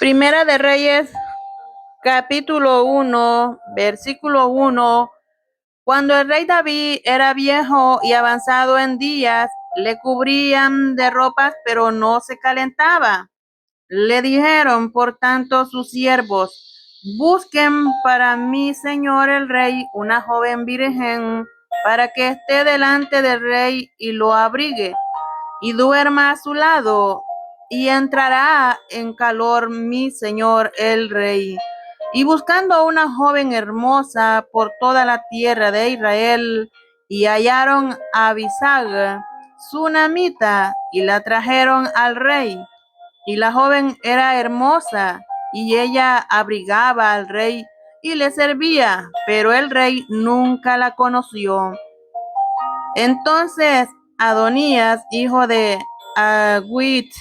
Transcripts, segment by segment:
Primera de Reyes, capítulo 1, versículo 1. Cuando el rey David era viejo y avanzado en días, le cubrían de ropas, pero no se calentaba. Le dijeron, por tanto, sus siervos: busquen para mi señor el rey una joven virgen, para que esté delante del rey y lo abrigue, y duerma a su lado, y entrará en calor mi señor el rey. Y buscando una joven hermosa por toda la tierra de Israel, y hallaron a Abisag, sunamita, y la trajeron al rey. Y la joven era hermosa, y ella abrigaba al rey y le servía, pero el rey nunca la conoció. Entonces Adonías, hijo de Agüit,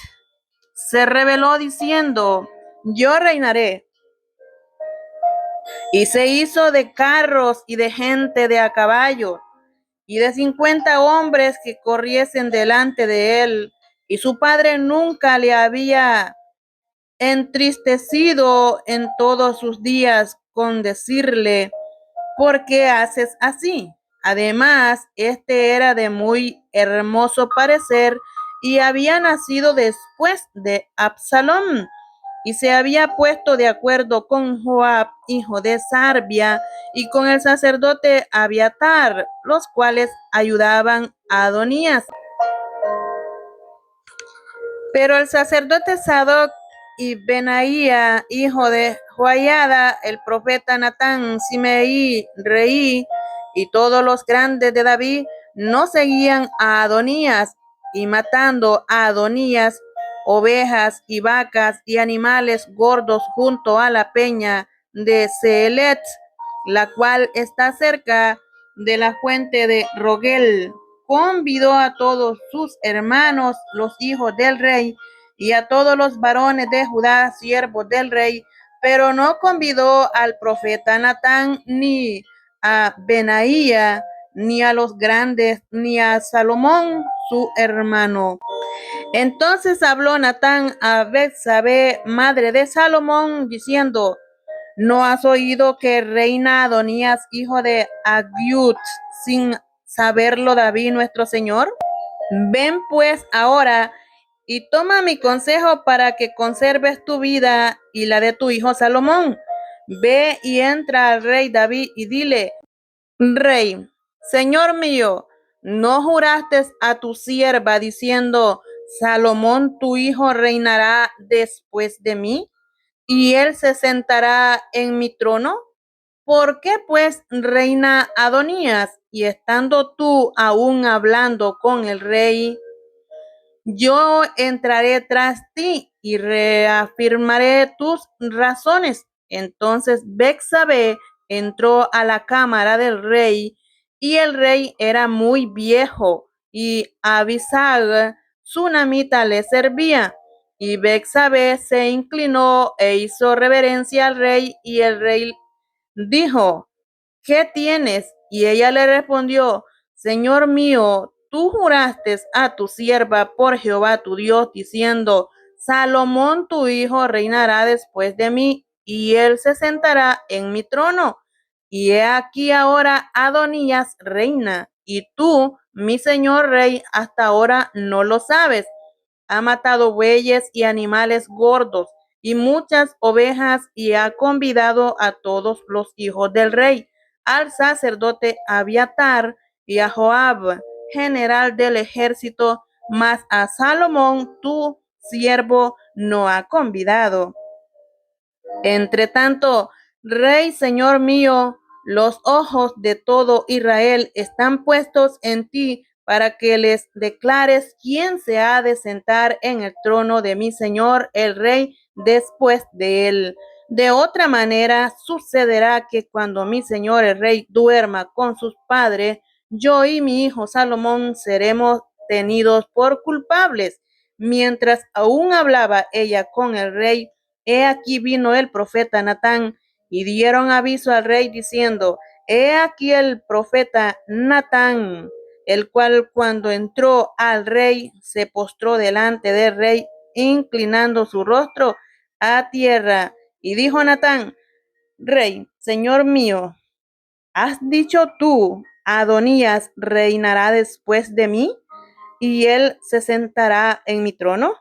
se rebeló diciendo: yo reinaré. Y se hizo de carros y de gente de a caballo, y de 50 hombres que corriesen delante de él. Y su padre nunca le había entristecido en todos sus días con decirle: ¿por qué haces así? Además, este era de muy hermoso parecer y había nacido después de Absalón, y se había puesto de acuerdo con Joab, hijo de Sarbia, y con el sacerdote Abiatar, los cuales ayudaban a Adonías. Pero el sacerdote Sadoc y Benaía, hijo de Joiada, el profeta Natán, Simei, rey, y todos los grandes de David no seguían a Adonías, y matando a Adonías ovejas y vacas y animales gordos junto a la peña de Seelet, la cual está cerca de la fuente de Rogel. Convidó a todos sus hermanos, los hijos del rey, y a todos los varones de Judá, siervos del rey, pero no convidó al profeta Natán, ni a Benaía, ni a los grandes, ni a Salomón, su hermano. Entonces habló Natán a Betsabé, madre de Salomón, diciendo: ¿no has oído que reina Adonías, hijo de Agüit, sin saberlo David nuestro señor? Ven pues ahora y toma mi consejo para que conserves tu vida y la de tu hijo Salomón. Ve y entra al rey David y dile: Rey, señor mío, ¿no juraste a tu sierva diciendo: Salomón tu hijo reinará después de mí, y él se sentará en mi trono? ¿Por qué pues reina Adonías? Y estando tú aún hablando con el rey, yo entraré tras ti y reafirmaré tus razones. Entonces Betsabé entró a la cámara del rey, y el rey era muy viejo, y Abisag, sunamita, le servía. Y Betsabé se inclinó e hizo reverencia al rey, y el rey dijo: ¿qué tienes? Y ella le respondió: Señor mío, tú juraste a tu sierva por Jehová tu Dios, diciendo: Salomón tu hijo reinará después de mí, y él se sentará en mi trono. Y he aquí ahora Adonías reina, y tú, mi señor rey, hasta ahora no lo sabes. Ha matado bueyes y animales gordos y muchas ovejas, y ha convidado a todos los hijos del rey, al sacerdote Abiatar y a Joab, general del ejército, mas a Salomón tu siervo no ha convidado. Entre tanto, rey, señor mío, los ojos de todo Israel están puestos en ti, para que les declares quién se ha de sentar en el trono de mi señor el rey después de él. De otra manera sucederá que cuando mi señor el rey duerma con sus padres, yo y mi hijo Salomón seremos tenidos por culpables. Mientras aún hablaba ella con el rey, he aquí vino el profeta Natán, y dieron aviso al rey diciendo: he aquí el profeta Natán, el cual cuando entró al rey se postró delante del rey, inclinando su rostro a tierra. Y dijo Natán: Rey, señor mío, ¿has dicho tú, Adonías reinará después de mí, y él se sentará en mi trono?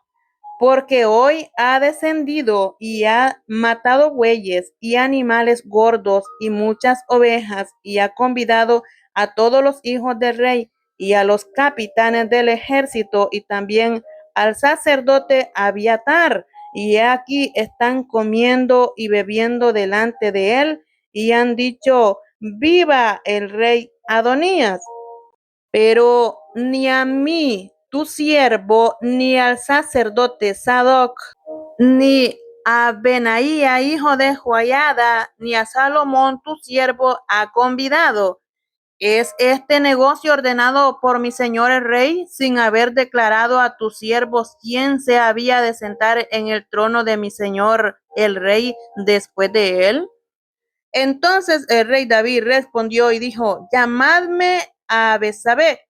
Porque hoy ha descendido y ha matado bueyes y animales gordos y muchas ovejas, y ha convidado a todos los hijos del rey y a los capitanes del ejército y también al sacerdote Abiatar. Y he aquí están comiendo y bebiendo delante de él, y han dicho: viva el rey Adonías. Pero ni a mí, tu siervo, ni al sacerdote Sadoc, ni a Benaía, hijo de Joiada, ni a Salomón, tu siervo, ha convidado. ¿Es este negocio ordenado por mi señor el rey, sin haber declarado a tus siervos quién se había de sentar en el trono de mi señor el rey después de él? Entonces el rey David respondió y dijo: llamadme a Betsabé.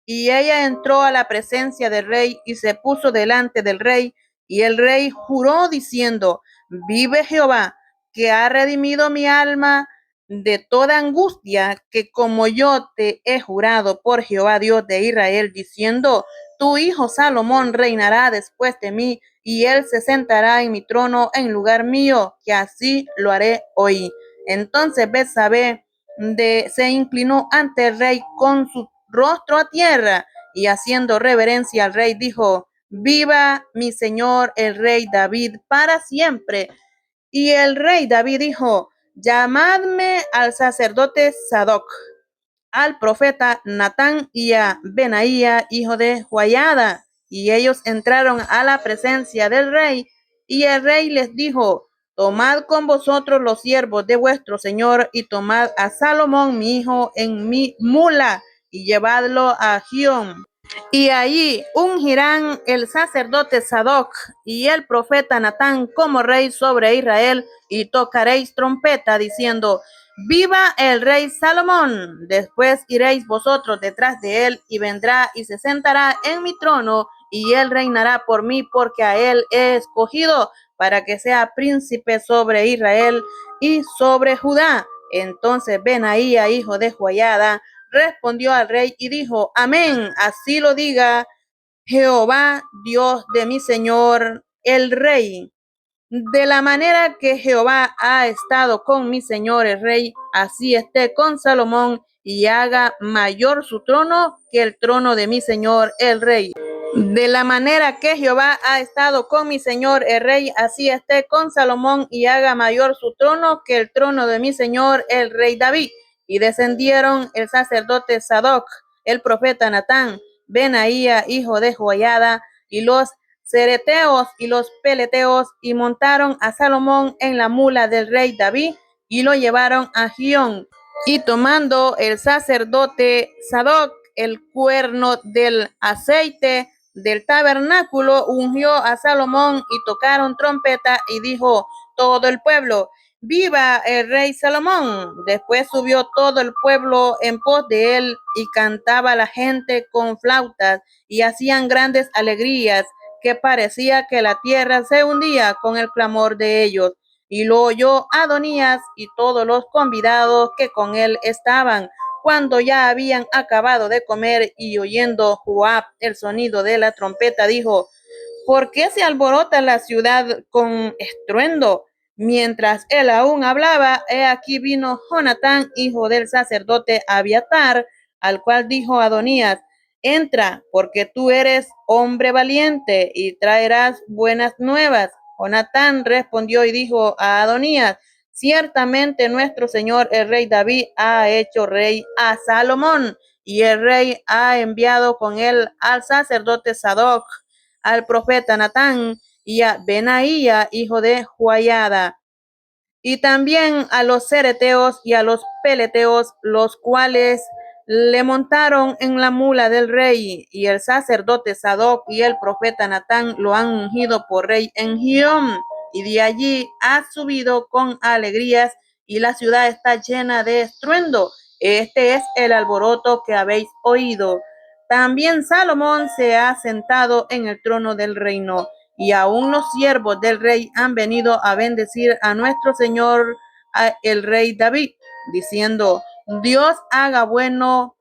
Y ella entró a la presencia del rey y se puso delante del rey. Y el rey juró diciendo: vive Jehová, que ha redimido mi alma de toda angustia, que como yo te he jurado por Jehová Dios de Israel, diciendo: tu hijo Salomón reinará después de mí, y él se sentará en mi trono en lugar mío, que así lo haré hoy. Entonces Betsabé se inclinó ante el rey con su rostro a tierra, y haciendo reverencia al rey dijo: viva mi señor el rey David para siempre. Y el rey David dijo: llamadme al sacerdote Sadoc, al profeta Natán y a Benaía, hijo de Joiada. Y ellos entraron a la presencia del rey, y el rey les dijo: tomad con vosotros los siervos de vuestro señor, y tomad a Salomón mi hijo en mi mula, y llevadlo a Gión. Y allí ungirán el sacerdote Sadoc y el profeta Natán como rey sobre Israel, y tocaréis trompeta diciendo: viva el rey Salomón. Después iréis vosotros detrás de él, y vendrá y se sentará en mi trono, y él reinará por mí, porque a él he escogido para que sea príncipe sobre Israel y sobre Judá. Entonces Benaía, hijo de Joiada, respondió al rey y dijo: amén, así lo diga Jehová, Dios de mi señor el rey. De la manera que Jehová ha estado con mi señor el rey, así esté con Salomón, y haga mayor su trono que el trono de mi señor el rey. De la manera que Jehová ha estado con mi señor el rey, así esté con Salomón, y haga mayor su trono que el trono de mi señor el rey David. Y descendieron el sacerdote Sadoc, el profeta Natán, Benaía, hijo de Joiada, y los cereteos y los peleteos, y montaron a Salomón en la mula del rey David, y lo llevaron a Gión. Y tomando el sacerdote Sadoc el cuerno del aceite del tabernáculo, ungió a Salomón, y tocaron trompeta, y dijo todo el pueblo: viva el rey Salomón. Después subió todo el pueblo en pos de él, y cantaba la gente con flautas, y hacían grandes alegrías, que parecía que la tierra se hundía con el clamor de ellos. Y lo oyó Adonías y todos los convidados que con él estaban. Cuando ya habían acabado de comer, y oyendo Joab el sonido de la trompeta, dijo: ¿por qué se alborota la ciudad con estruendo? Mientras él aún hablaba, he aquí vino Jonatán, hijo del sacerdote Abiatar, al cual dijo Adonías: entra, porque tú eres hombre valiente, y traerás buenas nuevas. Jonatán respondió y dijo a Adonías: ciertamente nuestro señor el rey David ha hecho rey a Salomón, y el rey ha enviado con él al sacerdote Sadoc, al profeta Natán, y a Benaía, hijo de Joiada, y también a los cereteos y a los peleteos, los cuales le montaron en la mula del rey. Y el sacerdote Sadoc y el profeta Natán lo han ungido por rey en Gión, y de allí ha subido con alegrías, y la ciudad está llena de estruendo. Este es el alboroto que habéis oído. También Salomón se ha sentado en el trono del reino. y aún los siervos del rey han venido a bendecir a nuestro señor, el rey David, diciendo: Dios haga bueno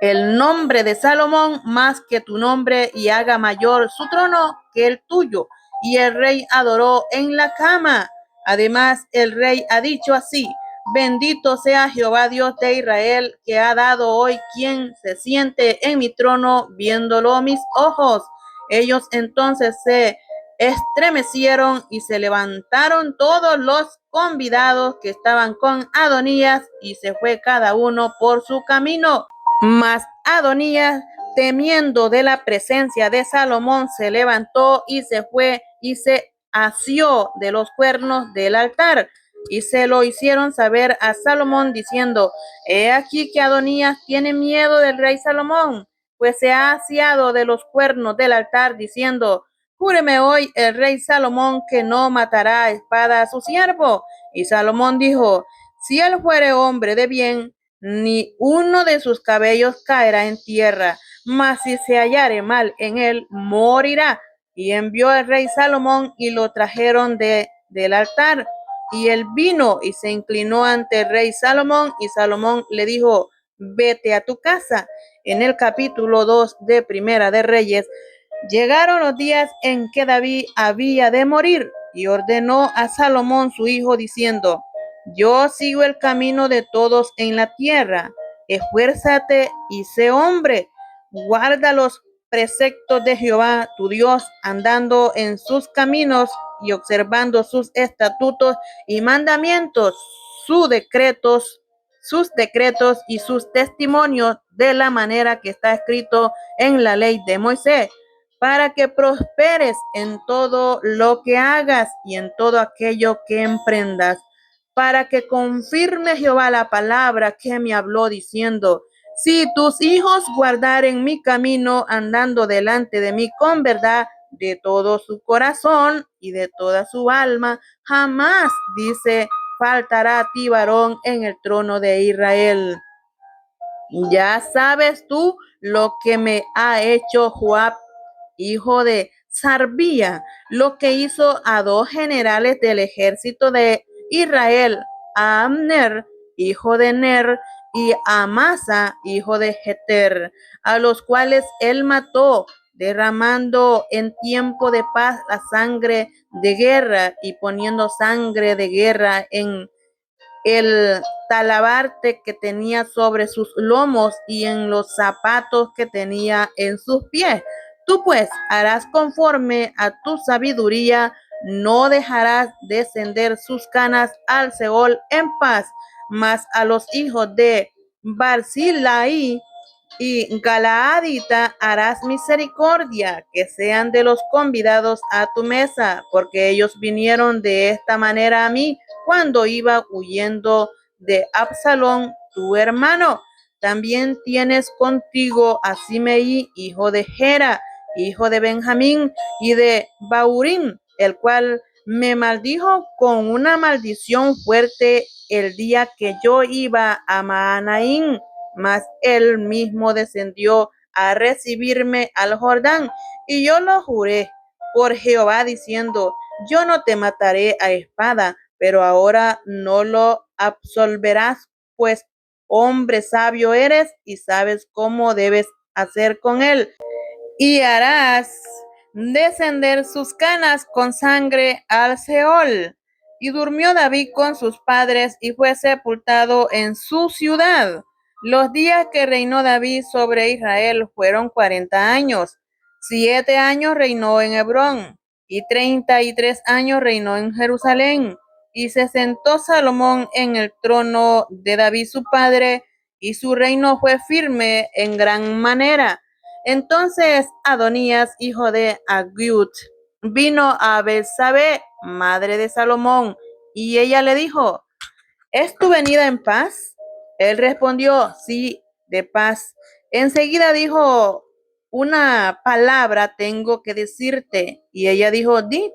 el nombre de Salomón más que tu nombre y haga mayor su trono que el tuyo. Y el rey adoró en la cama. Además, el rey ha dicho así: Bendito sea Jehová Dios de Israel, que ha dado hoy quien se siente en mi trono, viéndolo mis ojos. Ellos entonces se estremecieron y se levantaron todos los convidados que estaban con Adonías y se fue cada uno por su camino. Mas Adonías, temiendo de la presencia de Salomón, se levantó y se fue y se asió de los cuernos del altar. Y se lo hicieron saber a Salomón, diciendo: He aquí que Adonías tiene miedo del rey Salomón, pues se ha asiado de los cuernos del altar, diciendo: Júreme hoy el rey Salomón que no matará a espada a su siervo. Y Salomón dijo: Si él fuere hombre de bien, ni uno de sus cabellos caerá en tierra, mas si se hallare mal en él, morirá. Y envió el rey Salomón y lo trajeron del altar. Y él vino y se inclinó ante el rey Salomón, y Salomón le dijo: Vete a tu casa. En el capítulo 2 de Primera de Reyes, llegaron los días en que David había de morir, y ordenó a Salomón su hijo, diciendo: Yo sigo el camino de todos en la tierra. Esfuérzate y sé hombre. Guarda los preceptos de Jehová tu Dios, andando en sus caminos y observando sus estatutos y mandamientos, sus decretos y sus testimonios, de la manera que está escrito en la ley de Moisés, para que prosperes en todo lo que hagas y en todo aquello que emprendas, para que confirme Jehová la palabra que me habló, diciendo: Si tus hijos guardaren mi camino, andando delante de mí con verdad de todo su corazón y de toda su alma, jamás, dice, faltará a ti varón en el trono de Israel. Ya sabes tú lo que me ha hecho Joab, hijo de Sarbía, lo que hizo a dos generales del ejército de Israel, a Abner, hijo de Ner, y a Amasa, hijo de Jeter, a los cuales él mató, derramando en tiempo de paz la sangre de guerra y poniendo sangre de guerra en el talabarte que tenía sobre sus lomos y en los zapatos que tenía en sus pies. Tú pues harás conforme a tu sabiduría, no dejarás descender sus canas al Seol en paz, mas a los hijos de Barzillai y Galaadita harás misericordia, que sean de los convidados a tu mesa, porque ellos vinieron de esta manera a mí cuando iba huyendo de Absalón, tu hermano. También tienes contigo a Simei, hijo de Gera, hijo de Benjamín, y de Baurín, el cual me maldijo con una maldición fuerte el día que yo iba a Maanaín, mas él mismo descendió a recibirme al Jordán, y yo lo juré por Jehová, diciendo: Yo no te mataré a espada, pero ahora no lo absolverás, pues hombre sabio eres y sabes cómo debes hacer con él, y harás descender sus canas con sangre al Seol. Y durmió David con sus padres y fue sepultado en su ciudad. Los días que reinó David sobre Israel fueron 40 años. 7 años reinó en Hebrón y 33 años reinó en Jerusalén. Y se sentó Salomón en el trono de David su padre, y su reino fue firme en gran manera. Entonces Adonías, hijo de Agiud, vino a Betsabé, madre de Salomón, y ella le dijo: ¿Es tu venida en paz? Él respondió: Sí, de paz. Enseguida dijo: Una palabra tengo que decirte. Y ella dijo: Di.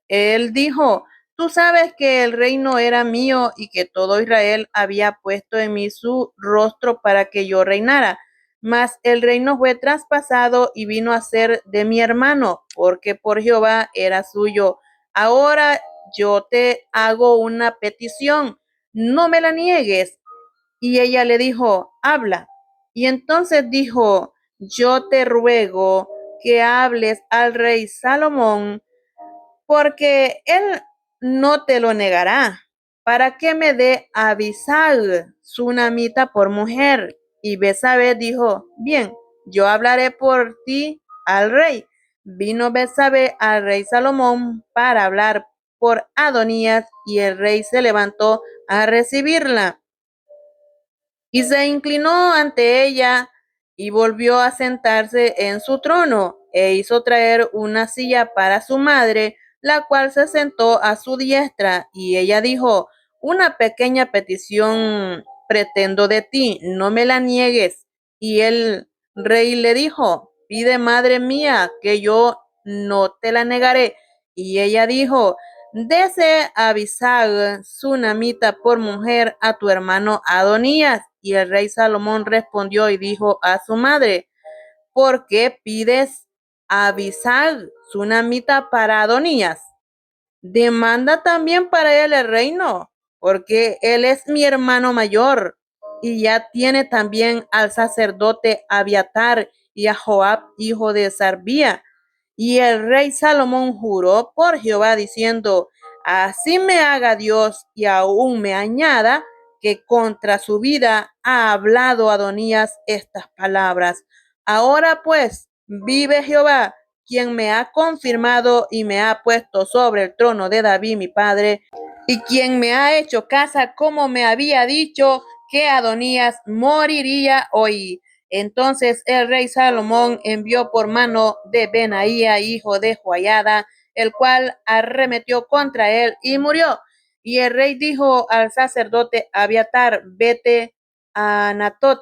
Él dijo: Tú sabes que el reino era mío y que todo Israel había puesto en mí su rostro para que yo reinara. Mas el reino fue traspasado y vino a ser de mi hermano, porque por Jehová era suyo. Ahora yo te hago una petición, no me la niegues. Y ella le dijo, habla. Y entonces dijo, yo te ruego que hables al rey Salomón, porque él no te lo negará, para que me dé a Abisag, sunamita, por mujer. Y Betsabé dijo, bien, yo hablaré por ti al rey. Vino Betsabé al rey Salomón para hablar por Adonías, y el rey se levantó a recibirla. Y se inclinó ante ella y volvió a sentarse en su trono, e hizo traer una silla para su madre, la cual se sentó a su diestra. Y ella dijo, una pequeña petición pretendo de ti, no me la niegues. Y el rey le dijo, pide, madre mía, que yo no te la negaré. Y ella dijo, dese a Abisag, sunamita, por mujer a tu hermano Adonías. Y el rey Salomón respondió y dijo a su madre, ¿por qué pides a Abisag, sunamita, para Adonías? Demanda también para él el reino, porque él es mi hermano mayor, y ya tiene también al sacerdote Abiatar y a Joab, hijo de Sarbía. Y el rey Salomón juró por Jehová diciendo, así me haga Dios y aún me añada, que contra su vida ha hablado Adonías estas palabras. Ahora pues, vive Jehová, quien me ha confirmado y me ha puesto sobre el trono de David mi padre, y quien me ha hecho casa como me había dicho que Adonías moriría hoy. Entonces el rey Salomón envió por mano de Benaía, hijo de Joiada, el cual arremetió contra él y murió. Y el rey dijo al sacerdote Abiatar, vete a Anatot,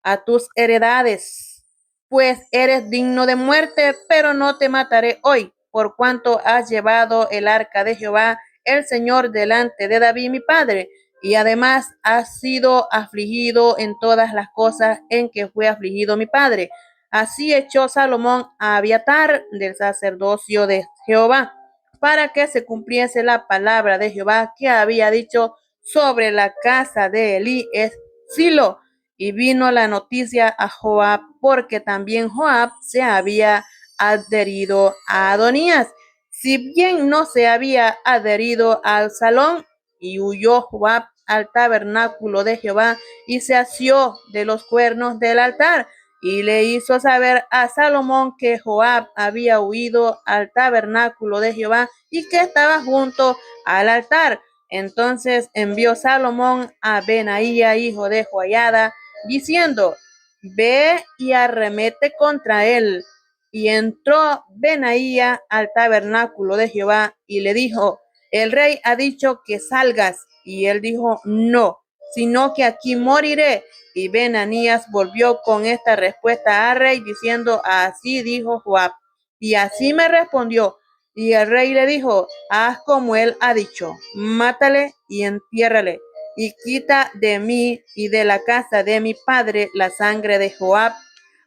a tus heredades, pues eres digno de muerte, pero no te mataré hoy, por cuanto has llevado el arca de Jehová, el Señor, delante de David mi padre, y además has sido afligido en todas las cosas en que fue afligido mi padre. Así echó Salomón a Abiatar del sacerdocio de Jehová, para que se cumpliese la palabra de Jehová que había dicho sobre la casa de Elí es Silo. Y vino la noticia a Joab, porque también Joab se había adherido a Adonías, si bien no se había adherido al salón. Y huyó Joab al tabernáculo de Jehová y se asió de los cuernos del altar. Y le hizo saber a Salomón que Joab había huido al tabernáculo de Jehová y que estaba junto al altar. Entonces envió Salomón a Benaía, hijo de Joiada, diciendo, ve y arremete contra él. Y entró Benaía al tabernáculo de Jehová y le dijo, el rey ha dicho que salgas. Y él dijo, no, sino que aquí moriré. Y Benanías volvió con esta respuesta al rey diciendo, así dijo Joab. Y así me respondió. Y el rey le dijo, haz como él ha dicho, mátale y entiérrale, y quita de mí y de la casa de mi padre la sangre de Joab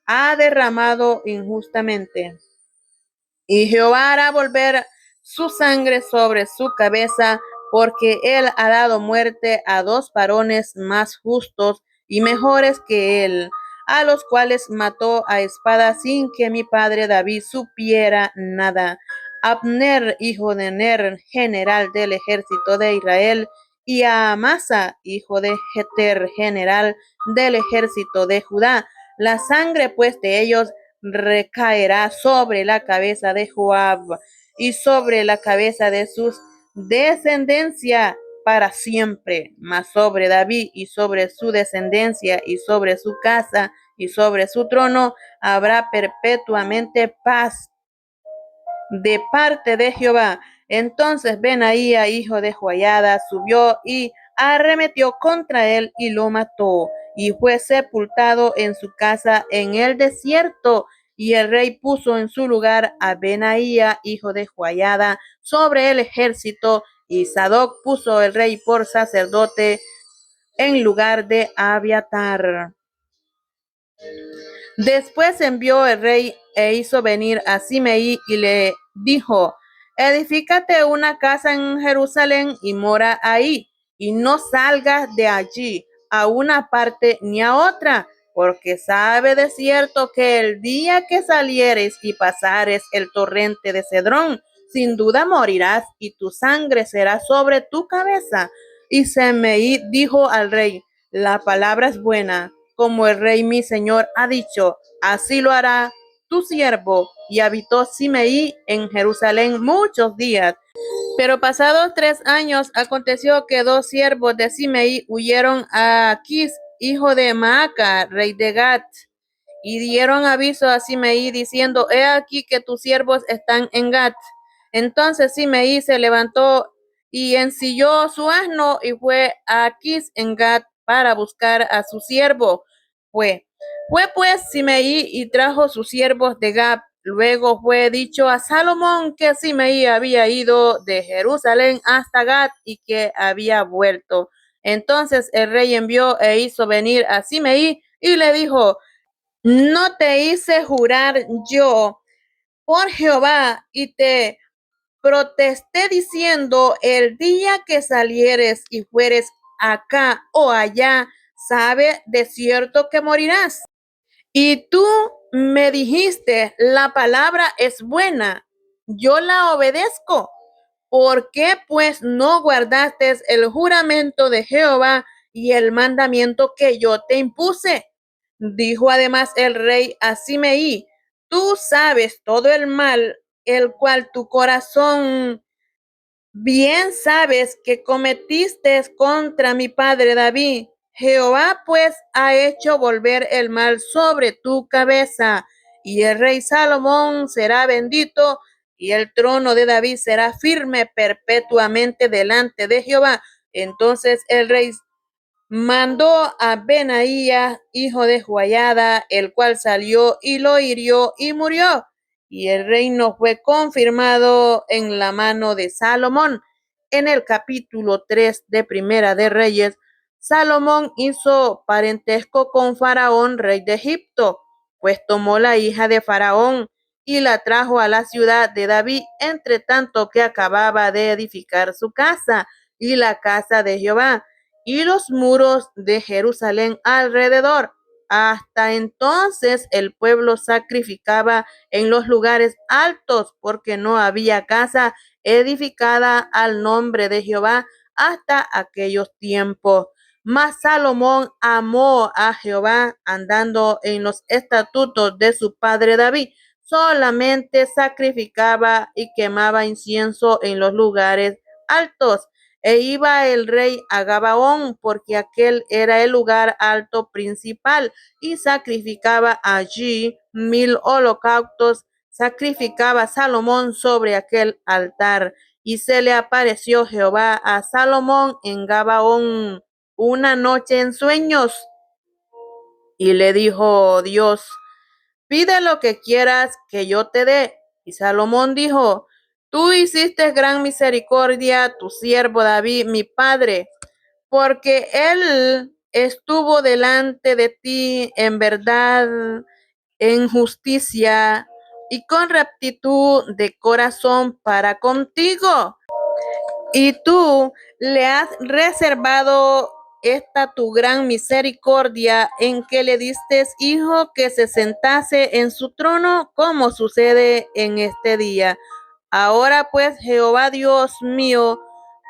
ha derramado injustamente. Y Jehová hará volver su sangre sobre su cabeza, porque él ha dado muerte a dos varones más justos y mejores que él, a los cuales mató a espada sin que mi padre David supiera nada. Abner, hijo de Ner, general del ejército de Israel, y a Amasa, hijo de Jeter, general del ejército de Judá. La sangre pues de ellos recaerá sobre la cabeza de Joab y sobre la cabeza de sus descendencia para siempre, mas sobre David y sobre su descendencia y sobre su casa y sobre su trono habrá perpetuamente paz de parte de Jehová. Entonces Benaía, hijo de Joiada, subió y arremetió contra él y lo mató, y fue sepultado en su casa en el desierto. Y el rey puso en su lugar a Benaía, hijo de Joiada, sobre el ejército, y Sadoc puso el rey por sacerdote en lugar de Abiatar. Después envió el rey e hizo venir a Simei y le dijo, edifícate una casa en Jerusalén y mora ahí, y no salgas de allí a una parte ni a otra, porque sabe de cierto que el día que salieres y pasares el torrente de Cedrón, sin duda morirás y tu sangre será sobre tu cabeza. Y Simei dijo al rey, la palabra es buena, como el rey mi señor ha dicho, así lo hará tu siervo. Y habitó Simei en Jerusalén muchos días. Pero pasados 3 años, aconteció que 2 siervos de Simei huyeron a Aquis, hijo de Maaca, rey de Gat, y dieron aviso a Simei diciendo, he aquí que tus siervos están en Gat. Entonces Simei se levantó y ensilló su asno y fue a Aquis en Gat para buscar a su siervo. Fue pues Simei y trajo sus siervos de Gat. Luego fue dicho a Salomón que Simei había ido de Jerusalén hasta Gat y que había vuelto. Entonces el rey envió e hizo venir a Simei y le dijo, ¿no te hice jurar yo por Jehová y te protesté diciendo, el día que salieres y fueres acá o allá, sabe de cierto que morirás? Y tú me dijiste, la palabra es buena, yo la obedezco. ¿Por qué pues no guardaste el juramento de Jehová y el mandamiento que yo te impuse? Dijo además el rey a Simei, tú sabes todo el mal, el cual tu corazón bien sabes que cometiste contra mi padre David. Jehová pues ha hecho volver el mal sobre tu cabeza, y el rey Salomón será bendito, y el trono de David será firme perpetuamente delante de Jehová. Entonces el rey mandó a Benaía, hijo de Joiada, el cual salió y lo hirió y murió. Y el reino fue confirmado en la mano de Salomón. En el capítulo 3 de Primera de Reyes, Salomón hizo parentesco con Faraón, rey de Egipto, pues tomó la hija de Faraón y la trajo a la ciudad de David, entre tanto que acababa de edificar su casa y la casa de Jehová y los muros de Jerusalén alrededor. Hasta entonces el pueblo sacrificaba en los lugares altos porque no había casa edificada al nombre de Jehová hasta aquellos tiempos. Mas Salomón amó a Jehová andando en los estatutos de su padre David. Solamente sacrificaba y quemaba incienso en los lugares altos. E iba el rey a Gabaón, porque aquel era el lugar alto principal, y sacrificaba allí 1000 holocaustos. Sacrificaba Salomón sobre aquel altar, y se le apareció Jehová a Salomón en Gabaón una noche en sueños, y le dijo Dios, pide lo que quieras que yo te dé. Y Salomón dijo, tú hiciste gran misericordia a tu siervo David, mi padre, porque él estuvo delante de ti en verdad, en justicia y con rectitud de corazón para contigo. Y tú le has reservado esta tu gran misericordia en que le diste hijo que se sentase en su trono, como sucede en este día. Ahora pues, Jehová Dios mío,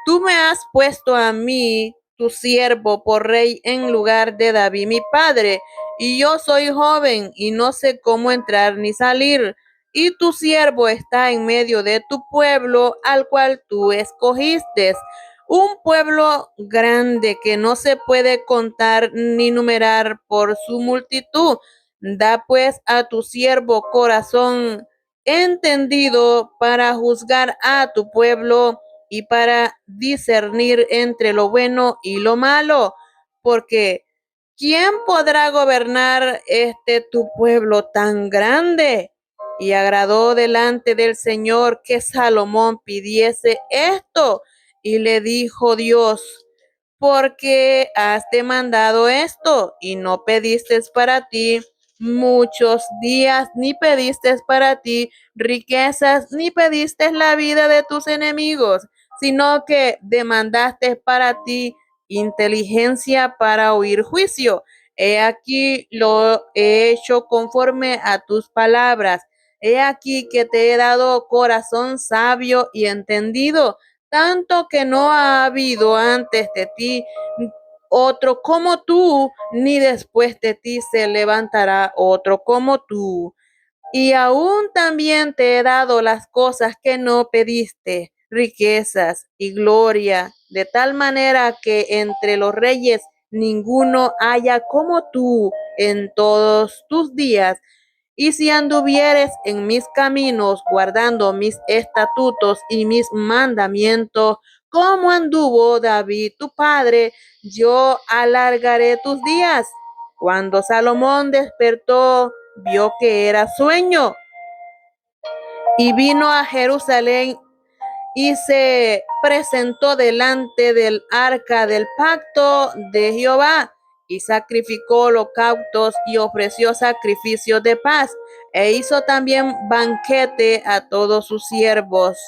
tú me has puesto a mí, tu siervo, por rey en lugar de David mi padre, y yo soy joven y no sé cómo entrar ni salir, y tu siervo está en medio de tu pueblo, al cual tú escogiste, un pueblo grande que no se puede contar ni numerar por su multitud. Da pues a tu siervo corazón entendido para juzgar a tu pueblo y para discernir entre lo bueno y lo malo, porque ¿quién podrá gobernar este tu pueblo tan grande? Y agradó delante del Señor que Salomón pidiese esto, y le dijo Dios, ¿por qué has demandado esto y no pediste para ti muchos días, ni pediste para ti riquezas, ni pediste la vida de tus enemigos, sino que demandaste para ti inteligencia para oír juicio. He aquí lo he hecho conforme a tus palabras. He aquí que te he dado corazón sabio y entendido, tanto que no ha habido antes de ti otro como tú, ni después de ti se levantará otro como tú. Y aún también te he dado las cosas que no pediste, riquezas y gloria, de tal manera que entre los reyes ninguno haya como tú en todos tus días. Y si anduvieres en mis caminos, guardando mis estatutos y mis mandamientos, como anduvo David tu padre, yo alargaré tus días. Cuando Salomón despertó, vio que era sueño y vino a Jerusalén y se presentó delante del arca del pacto de Jehová y sacrificó holocaustos y ofreció sacrificios de paz e hizo también banquete a todos sus siervos.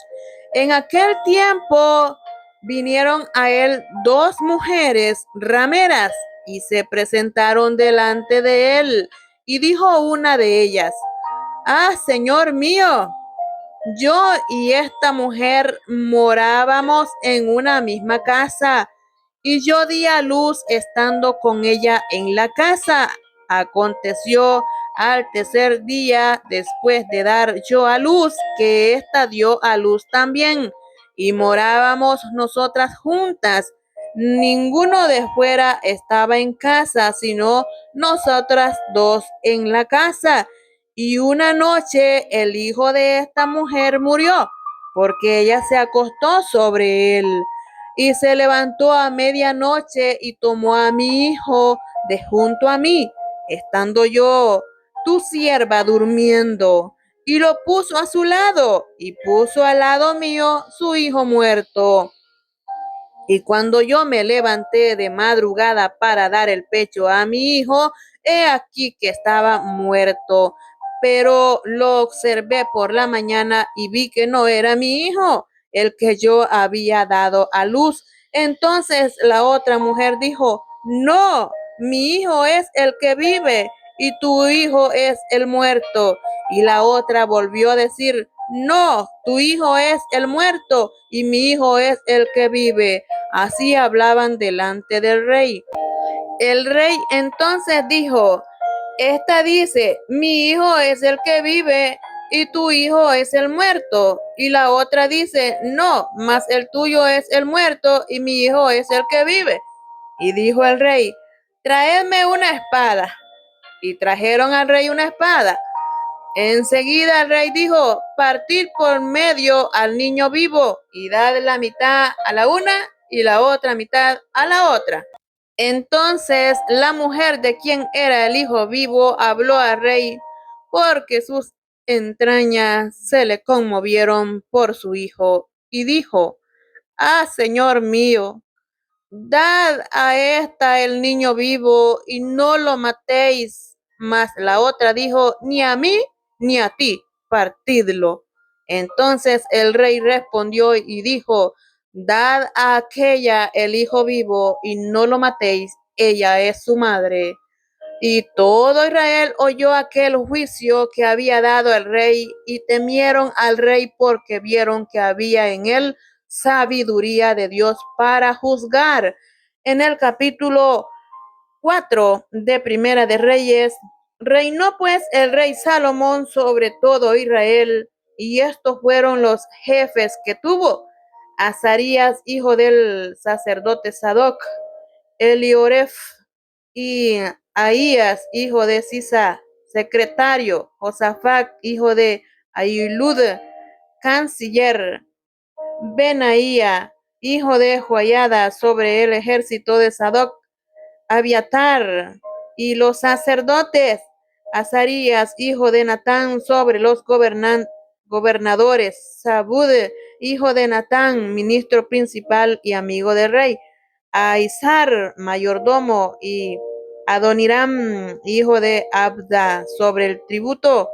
En aquel tiempo vinieron a él dos mujeres rameras y se presentaron delante de él y dijo una de ellas: Ah, Señor mío, yo y esta mujer morábamos en una misma casa y yo di a luz estando con ella en la casa. Aconteció al tercer día después de dar yo a luz que ésta dio a luz también y morábamos nosotras juntas. Ninguno de fuera estaba en casa, sino nosotras dos en la casa. Y una noche el hijo de esta mujer murió, porque ella se acostó sobre él. Y se levantó a medianoche y tomó a mi hijo de junto a mí, estando yo, tu sierva, durmiendo, y lo puso a su lado, y puso al lado mío su hijo muerto. Y cuando yo me levanté de madrugada para dar el pecho a mi hijo, he aquí que estaba muerto. Pero lo observé por la mañana y vi que no era mi hijo, el que yo había dado a luz. Entonces la otra mujer dijo: No, mi hijo es el que vive y tu hijo es el muerto. Y la otra volvió a decir: No, tu hijo es el muerto y mi hijo es el que vive. Así hablaban delante del rey. El rey entonces dijo: Esta dice: Mi hijo es el que vive y tu hijo es el muerto. Y la otra dice: No, mas el tuyo es el muerto y mi hijo es el que vive. Y dijo el rey: Traedme una espada. Y trajeron al rey una espada. Enseguida el rey dijo: Partid por medio al niño vivo y dad la mitad a la una y la otra mitad a la otra. Entonces la mujer de quien era el hijo vivo habló al rey, porque sus entrañas se le conmovieron por su hijo, y dijo: Ah, Señor mío, dad a esta el niño vivo y no lo matéis. Mas la otra dijo: Ni a mí ni a ti, partidlo. Entonces el rey respondió y dijo: Dad a aquella el hijo vivo y no lo matéis, ella es su madre. Y todo Israel oyó aquel juicio que había dado el rey y temieron al rey porque vieron que había en él sabiduría de Dios para juzgar. En el capítulo 4 de Primera de Reyes, reinó pues el rey Salomón sobre todo Israel, y estos fueron los jefes que tuvo: Azarías, hijo del sacerdote Sadoc, Elioref y Ahías, hijo de Sisa, secretario; Josafat, hijo de Ahilud, canciller; Benaía, hijo de Joiada, sobre el ejército de Sadoc; Abiatar y los sacerdotes; Azarías, hijo de Natán, sobre los gobernadores; Zabud, hijo de Natán, ministro principal y amigo del rey; a Izar, mayordomo; y Adoniram, hijo de Abda, sobre el tributo.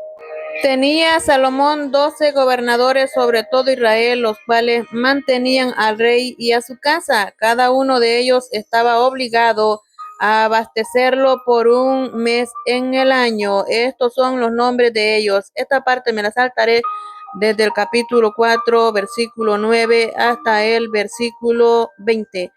Tenía Salomón 12 gobernadores sobre todo Israel, los cuales mantenían al rey y a su casa. Cada uno de ellos estaba obligado a abastecerlo por un mes en el año. Estos son los nombres de ellos. Esta parte me la saltaré desde el capítulo 4, versículo 9 hasta el versículo 20.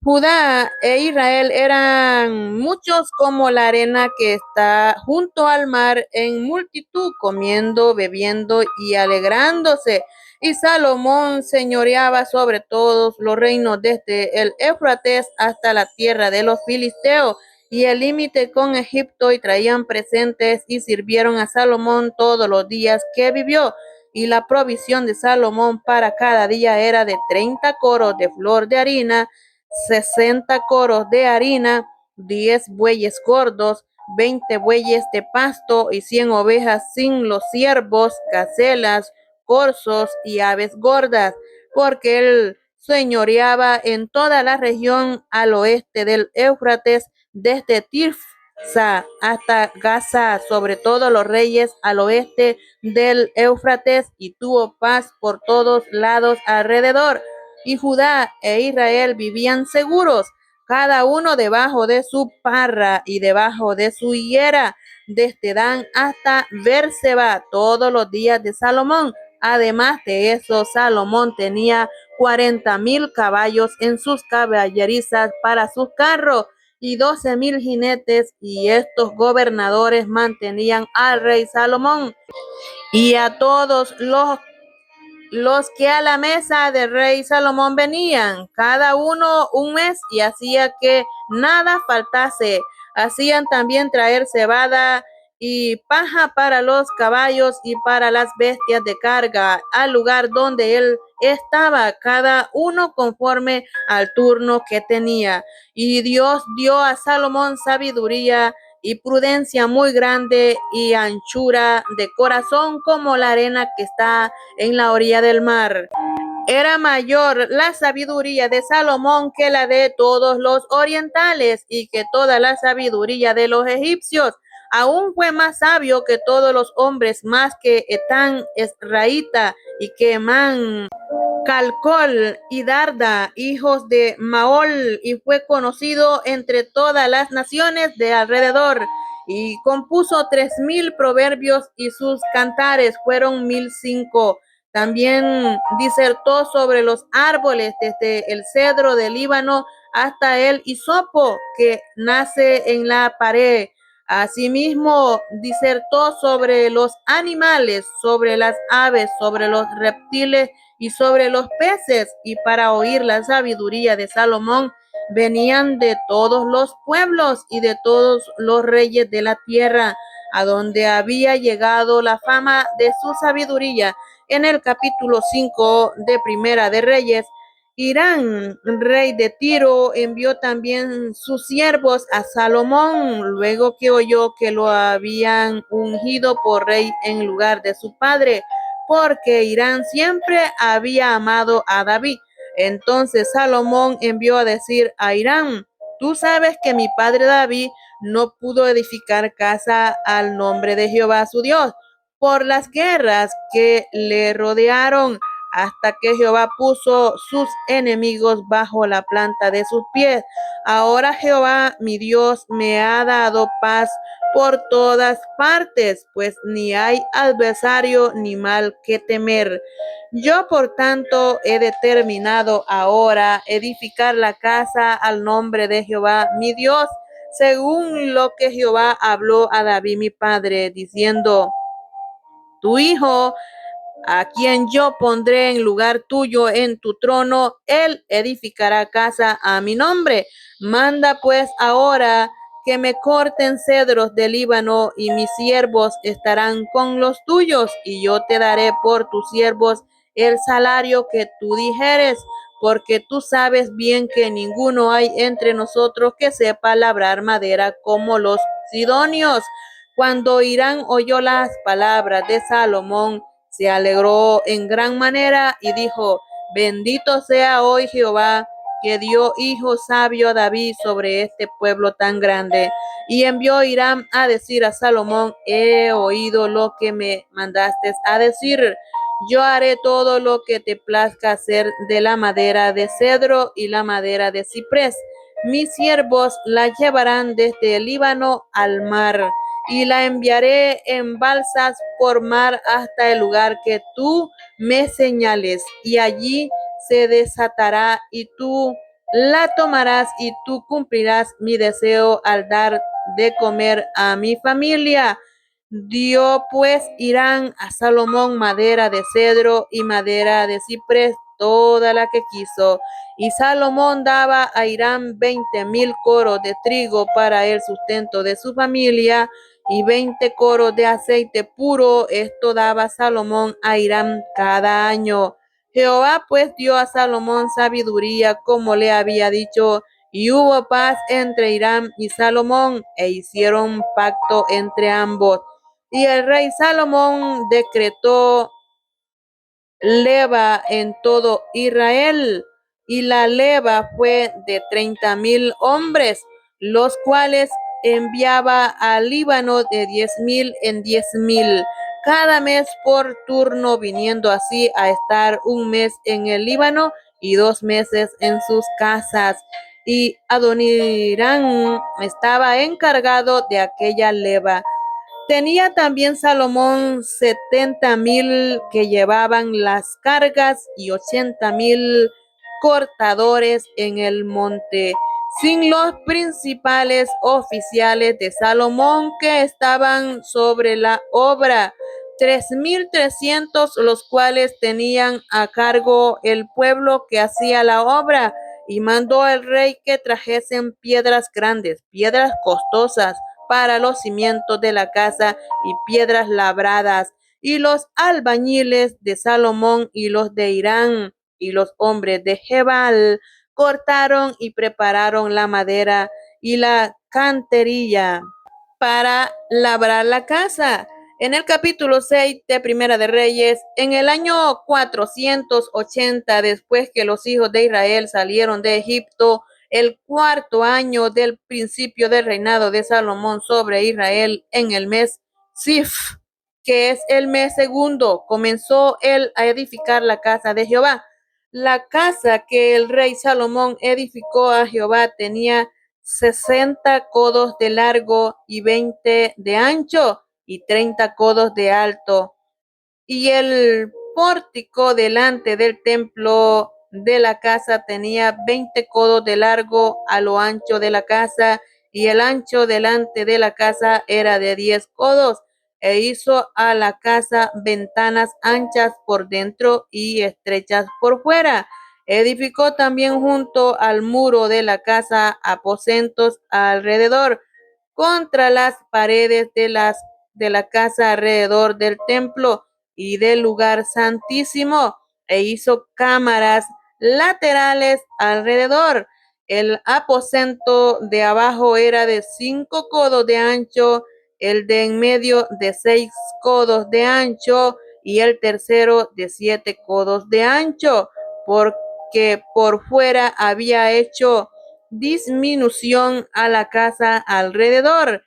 Judá e Israel eran muchos como la arena que está junto al mar en multitud, comiendo, bebiendo y alegrándose. Y Salomón señoreaba sobre todos los reinos desde el Éufrates hasta la tierra de los filisteos y el límite con Egipto, y traían presentes y sirvieron a Salomón todos los días que vivió. Y la provisión de Salomón para cada día era de 30 coros de flor de harina, 60 coros de harina, 10 bueyes gordos, 20 bueyes de pasto y 100 ovejas sin los ciervos, gacelas, corzos y aves gordas, porque él señoreaba en toda la región al oeste del Éufrates, desde Tifsa hasta Gaza, sobre todo los reyes al oeste del Éufrates, y tuvo paz por todos lados alrededor. Y Judá e Israel vivían seguros, cada uno debajo de su parra y debajo de su higuera, desde Dan hasta Berseba, todos los días de Salomón. Además de eso, Salomón tenía 40,000 caballos en sus caballerizas para sus carros y 12,000 jinetes, y estos gobernadores mantenían al rey Salomón y a todos los que a la mesa del rey Salomón venían, cada uno un mes, y hacía que nada faltase. Hacían también traer cebada y paja para los caballos y para las bestias de carga al lugar donde él estaba, cada uno conforme al turno que tenía. Y Dios dio a Salomón sabiduría y prudencia muy grande y anchura de corazón como la arena que está en la orilla del mar. Era mayor la sabiduría de Salomón que la de todos los orientales y que toda la sabiduría de los egipcios. Aún fue más sabio que todos los hombres, más que Etán Esraíta y que Man, Calcol y Darda, hijos de Maol, y fue conocido entre todas las naciones de alrededor. Y compuso 3,000 proverbios, y sus cantares fueron 1,005. También disertó sobre los árboles, desde el cedro del Líbano hasta el hisopo que nace en la pared. Asimismo, disertó sobre los animales, sobre las aves, sobre los reptiles y sobre los peces. Y para oír la sabiduría de Salomón venían de todos los pueblos y de todos los reyes de la tierra, a donde había llegado la fama de su sabiduría. En el capítulo 5 de Primera de Reyes, Hirán, rey de Tiro, envió también sus siervos a Salomón, luego que oyó que lo habían ungido por rey en lugar de su padre, porque Hirán siempre había amado a David. Entonces Salomón envió a decir a Hirán: tú sabes que mi padre David no pudo edificar casa al nombre de Jehová su Dios por las guerras que le rodearon, hasta que Jehová puso sus enemigos bajo la planta de sus pies. Ahora Jehová mi Dios me ha dado paz por todas partes, pues ni hay adversario ni mal que temer. Yo, por tanto, he determinado ahora edificar la casa al nombre de Jehová mi Dios, según lo que Jehová habló a David mi padre, diciendo: tu hijo, a quien yo pondré en lugar tuyo en tu trono, él edificará casa a mi nombre. Manda pues ahora que me corten cedros del Líbano, y mis siervos estarán con los tuyos, y yo te daré por tus siervos el salario que tú dijeres, porque tú sabes bien que ninguno hay entre nosotros que sepa labrar madera como los sidonios. Cuando Hirán oyó las palabras de Salomón, se alegró en gran manera y dijo: bendito sea hoy Jehová, que dio hijo sabio a David sobre este pueblo tan grande. Y envió Hiram a decir a Salomón: he oído lo que me mandaste a decir. Yo haré todo lo que te plazca hacer de la madera de cedro y la madera de ciprés. Mis siervos la llevarán desde el Líbano al mar y la enviaré en balsas por mar hasta el lugar que tú me señales, y allí se desatará y tú la tomarás y tú cumplirás mi deseo al dar de comer a mi familia. Dio pues Hiram a Salomón madera de cedro y madera de ciprés, toda la que quiso. Y Salomón daba a Hiram 20,000 coros de trigo para el sustento de su familia y 20 coros de aceite puro. Esto daba Salomón a Hiram cada año. Jehová pues dio a Salomón sabiduría como le había dicho, y hubo paz entre Hiram y Salomón, e hicieron pacto entre ambos. Y el rey Salomón decretó leva en todo Israel, y la leva fue de 30,000 hombres, los cuales enviaba al Líbano de 10,000 en 10,000, cada mes por turno, viniendo así a estar un mes en el Líbano y 2 meses en sus casas. Y Adonirán estaba encargado de aquella leva. Tenía también Salomón 70,000 que llevaban las cargas y 80,000 cortadores en el monte, sin los principales oficiales de Salomón que estaban sobre la obra, 3,300 los cuales tenían a cargo el pueblo que hacía la obra. Y mandó el rey que trajesen piedras grandes, piedras costosas, para los cimientos de la casa y piedras labradas. Y los albañiles de Salomón y los de Hiram y los hombres de Gebal cortaron y prepararon la madera y la canterilla para labrar la casa. En el capítulo 6 de Primera de Reyes, en el año 480, después que los hijos de Israel salieron de Egipto, el cuarto año del principio del reinado de Salomón sobre Israel, en el mes Sif, que es el mes segundo, comenzó él a edificar la casa de Jehová. La casa que el rey Salomón edificó a Jehová tenía 60 codos de largo y 20 de ancho y 30 codos de alto. Y el pórtico delante del templo de la casa tenía 20 codos de largo a lo ancho de la casa, y el ancho delante de la casa era de 10 codos. E hizo a la casa ventanas anchas por dentro y estrechas por fuera. Edificó también junto al muro de la casa aposentos alrededor, contra las paredes de la casa alrededor del templo y del lugar santísimo, e hizo cámaras laterales alrededor. El aposento de abajo era de 5 codos de ancho, el de en medio de 6 codos de ancho y el tercero de 7 codos de ancho, porque por fuera había hecho disminución a la casa alrededor,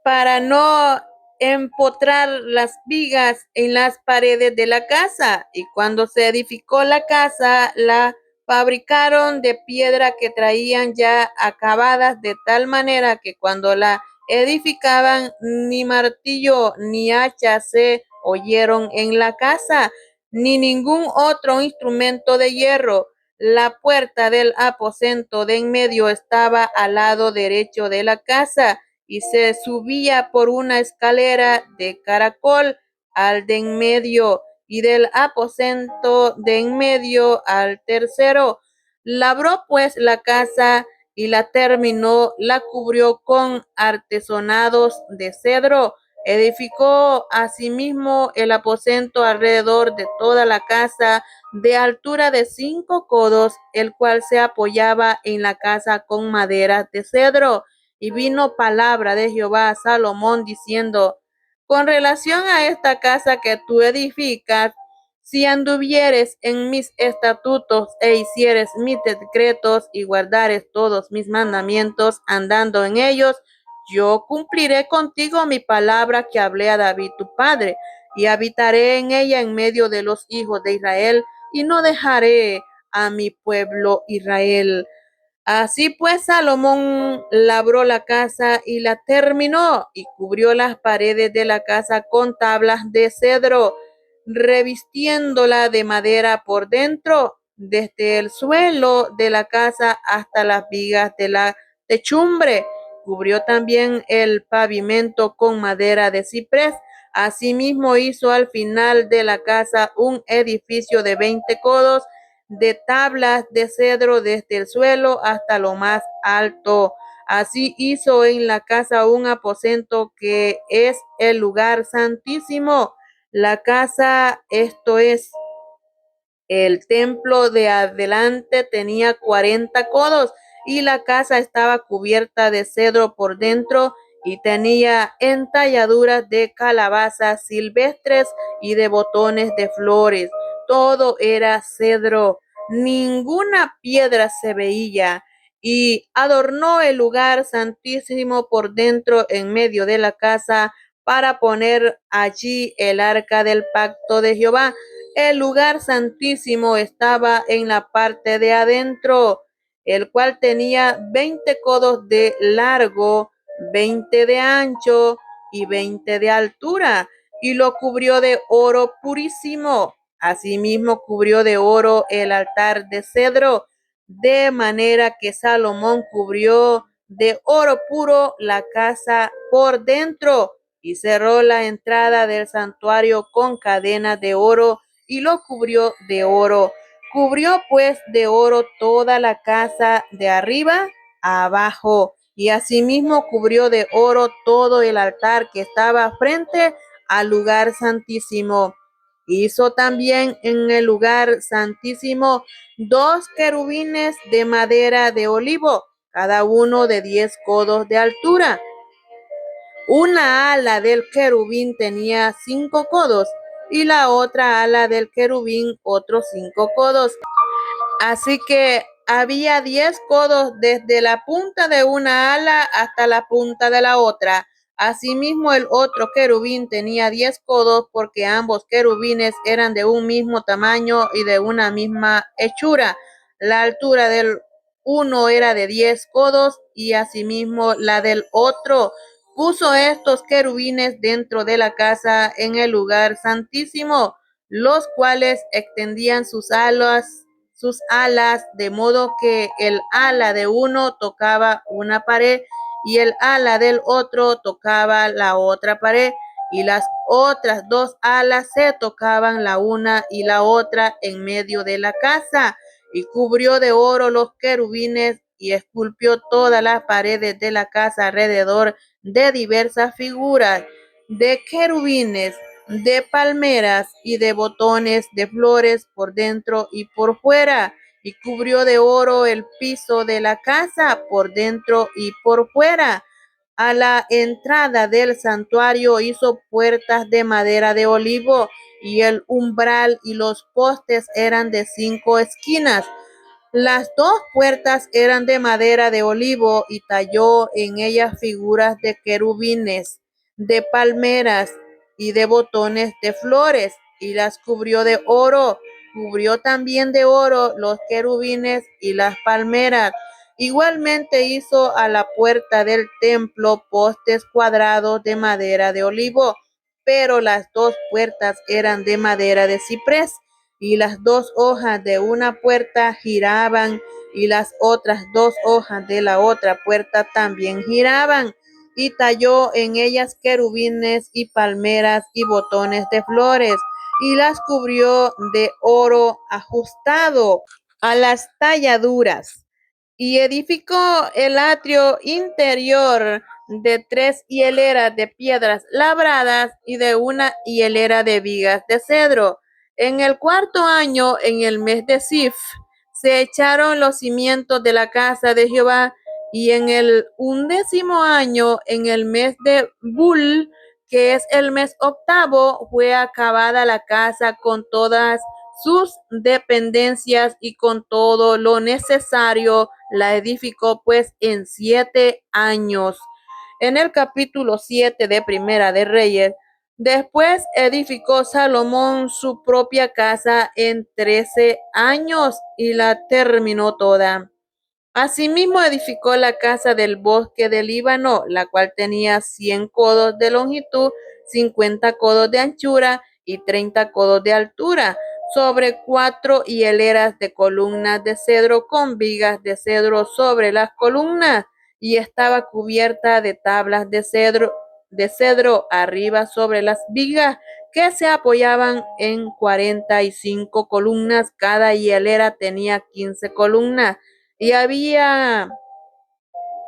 para no empotrar las vigas en las paredes de la casa. Y cuando se edificó la casa, la fabricaron de piedra que traían ya acabadas, de tal manera que cuando la edificaban, ni martillo ni hacha se oyeron en la casa, ni ningún otro instrumento de hierro. La puerta del aposento de en medio estaba al lado derecho de la casa, y se subía por una escalera de caracol al de en medio, y del aposento de en medio al tercero. Labró pues la casa y la terminó, la cubrió con artesonados de cedro. Edificó asimismo el aposento alrededor de toda la casa, de altura de 5 codos, el cual se apoyaba en la casa con maderas de cedro. Y vino palabra de Jehová a Salomón diciendo: con relación a esta casa que tú edificas, Si anduvieres en mis estatutos e hicieres mis decretos y guardares todos mis mandamientos, andando en ellos, yo cumpliré contigo mi palabra que hablé a David tu padre, y habitaré en ella en medio de los hijos de Israel, y no dejaré a mi pueblo Israel. Así pues, Salomón labró la casa y la terminó, y cubrió las paredes de la casa con tablas de cedro, revistiéndola de madera por dentro, desde el suelo de la casa hasta las vigas de la techumbre. Cubrió también el pavimento con madera de ciprés. Asimismo hizo al final de la casa un edificio de 20 codos de tablas de cedro desde el suelo hasta lo más alto. Así hizo en la casa un aposento que es el lugar santísimo. La casa, esto es, el templo de adelante, tenía 40 codos, y la casa estaba cubierta de cedro por dentro y tenía entalladuras de calabazas silvestres y de botones de flores. Todo era cedro, ninguna piedra se veía. Y adornó el lugar santísimo por dentro en medio de la casa para poner allí el arca del pacto de Jehová. El lugar santísimo estaba en la parte de adentro, el cual tenía 20 codos de largo, 20 de ancho y 20 de altura, y lo cubrió de oro purísimo. Asimismo cubrió de oro el altar de cedro, de manera que Salomón cubrió de oro puro la casa por dentro, y cerró la entrada del santuario con cadenas de oro y lo cubrió de oro. Cubrió pues de oro toda la casa de arriba a abajo, y asimismo cubrió de oro todo el altar que estaba frente al lugar santísimo. Hizo también en el lugar santísimo 2 querubines de madera de olivo, cada uno de 10 codos de altura. Una ala del querubín tenía 5 codos, y la otra ala del querubín otros 5 codos. Así que había 10 codos desde la punta de una ala hasta la punta de la otra. Asimismo, el otro querubín tenía 10 codos, porque ambos querubines eran de un mismo tamaño y de una misma hechura. La altura del uno era de 10 codos, y asimismo la del otro. Puso estos querubines dentro de la casa en el lugar santísimo, los cuales extendían sus alas, de modo que el ala de uno tocaba una pared y el ala del otro tocaba la otra pared, y las otras 2 alas se tocaban la una y la otra en medio de la casa. Y cubrió de oro los querubines y esculpió todas las paredes de la casa alrededor de diversas figuras de querubines, de palmeras y de botones de flores por dentro y por fuera, y cubrió de oro el piso de la casa por dentro y por fuera. A la entrada del santuario hizo puertas de madera de olivo, y el umbral y los postes eran de 5 esquinas. Las 2 puertas eran de madera de olivo, y talló en ellas figuras de querubines, de palmeras y de botones de flores, y las cubrió de oro. Cubrió también de oro los querubines y las palmeras. Igualmente hizo a la puerta del templo postes cuadrados de madera de olivo, pero las 2 puertas eran de madera de ciprés, y las 2 hojas de una puerta giraban, y las otras 2 hojas de la otra puerta también giraban, y talló en ellas querubines y palmeras y botones de flores, y las cubrió de oro ajustado a las talladuras, y edificó el atrio interior de 3 hileras de piedras labradas y de una hilera de vigas de cedro. En el 4º año, en el mes de Sif, se echaron los cimientos de la casa de Jehová, y en el 11º año, en el mes de Bul, que es el mes octavo, fue acabada la casa con todas sus dependencias y con todo lo necesario. La edificó pues en 7 años. En el capítulo 7 de Primera de Reyes, después edificó Salomón su propia casa en 13 años y la terminó toda. Asimismo edificó la casa del bosque del Líbano, la cual tenía 100 codos de longitud, 50 codos de anchura y 30 codos de altura, sobre 4 hileras de columnas de cedro con vigas de cedro sobre las columnas, y estaba cubierta de tablas de cedro arriba sobre las vigas, que se apoyaban en 45 columnas. Cada hilera tenía 15 columnas. Y había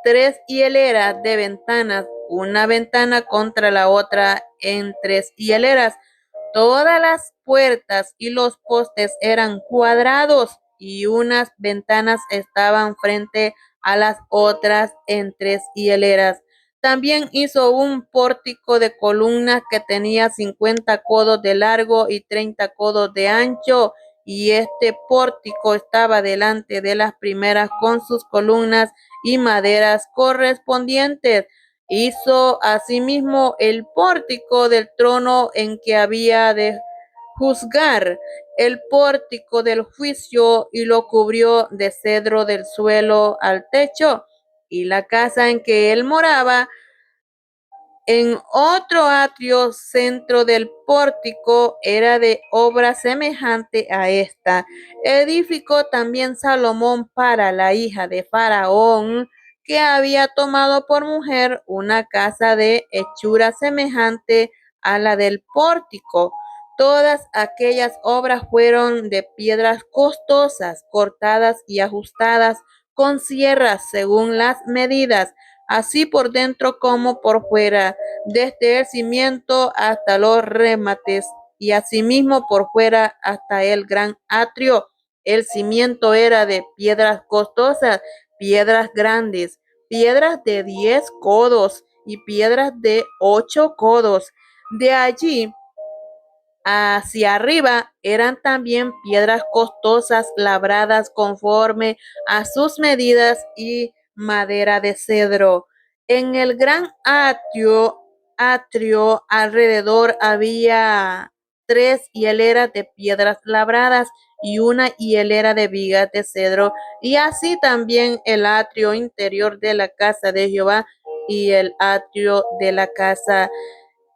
3 hileras de ventanas, una ventana contra la otra en 3 hileras. Todas las puertas y los postes eran cuadrados y unas ventanas estaban frente a las otras en 3 hileras. También hizo un pórtico de columnas que tenía 50 codos de largo y 30 codos de ancho, y este pórtico estaba delante de las primeras con sus columnas y maderas correspondientes. Hizo asimismo el pórtico del trono en que había de juzgar, el pórtico del juicio, y lo cubrió de cedro del suelo al techo, y la casa en que él moraba en otro atrio centro del pórtico era de obra semejante a esta. Edificó también Salomón para la hija de Faraón, que había tomado por mujer, una casa de hechura semejante a la del pórtico. Todas aquellas obras fueron de piedras costosas, cortadas y ajustadas con sierras según las medidas, así por dentro como por fuera, desde el cimiento hasta los remates, y asimismo por fuera hasta el gran atrio. El cimiento era de piedras costosas, piedras grandes, piedras de 10 codos y piedras de 8 codos. De allí hacia arriba eran también piedras costosas labradas conforme a sus medidas y madera de cedro. En el gran atrio alrededor había 3 hileras de piedras labradas y una hilera de vigas de cedro, y así también el atrio interior de la casa de Jehová y el atrio de la casa.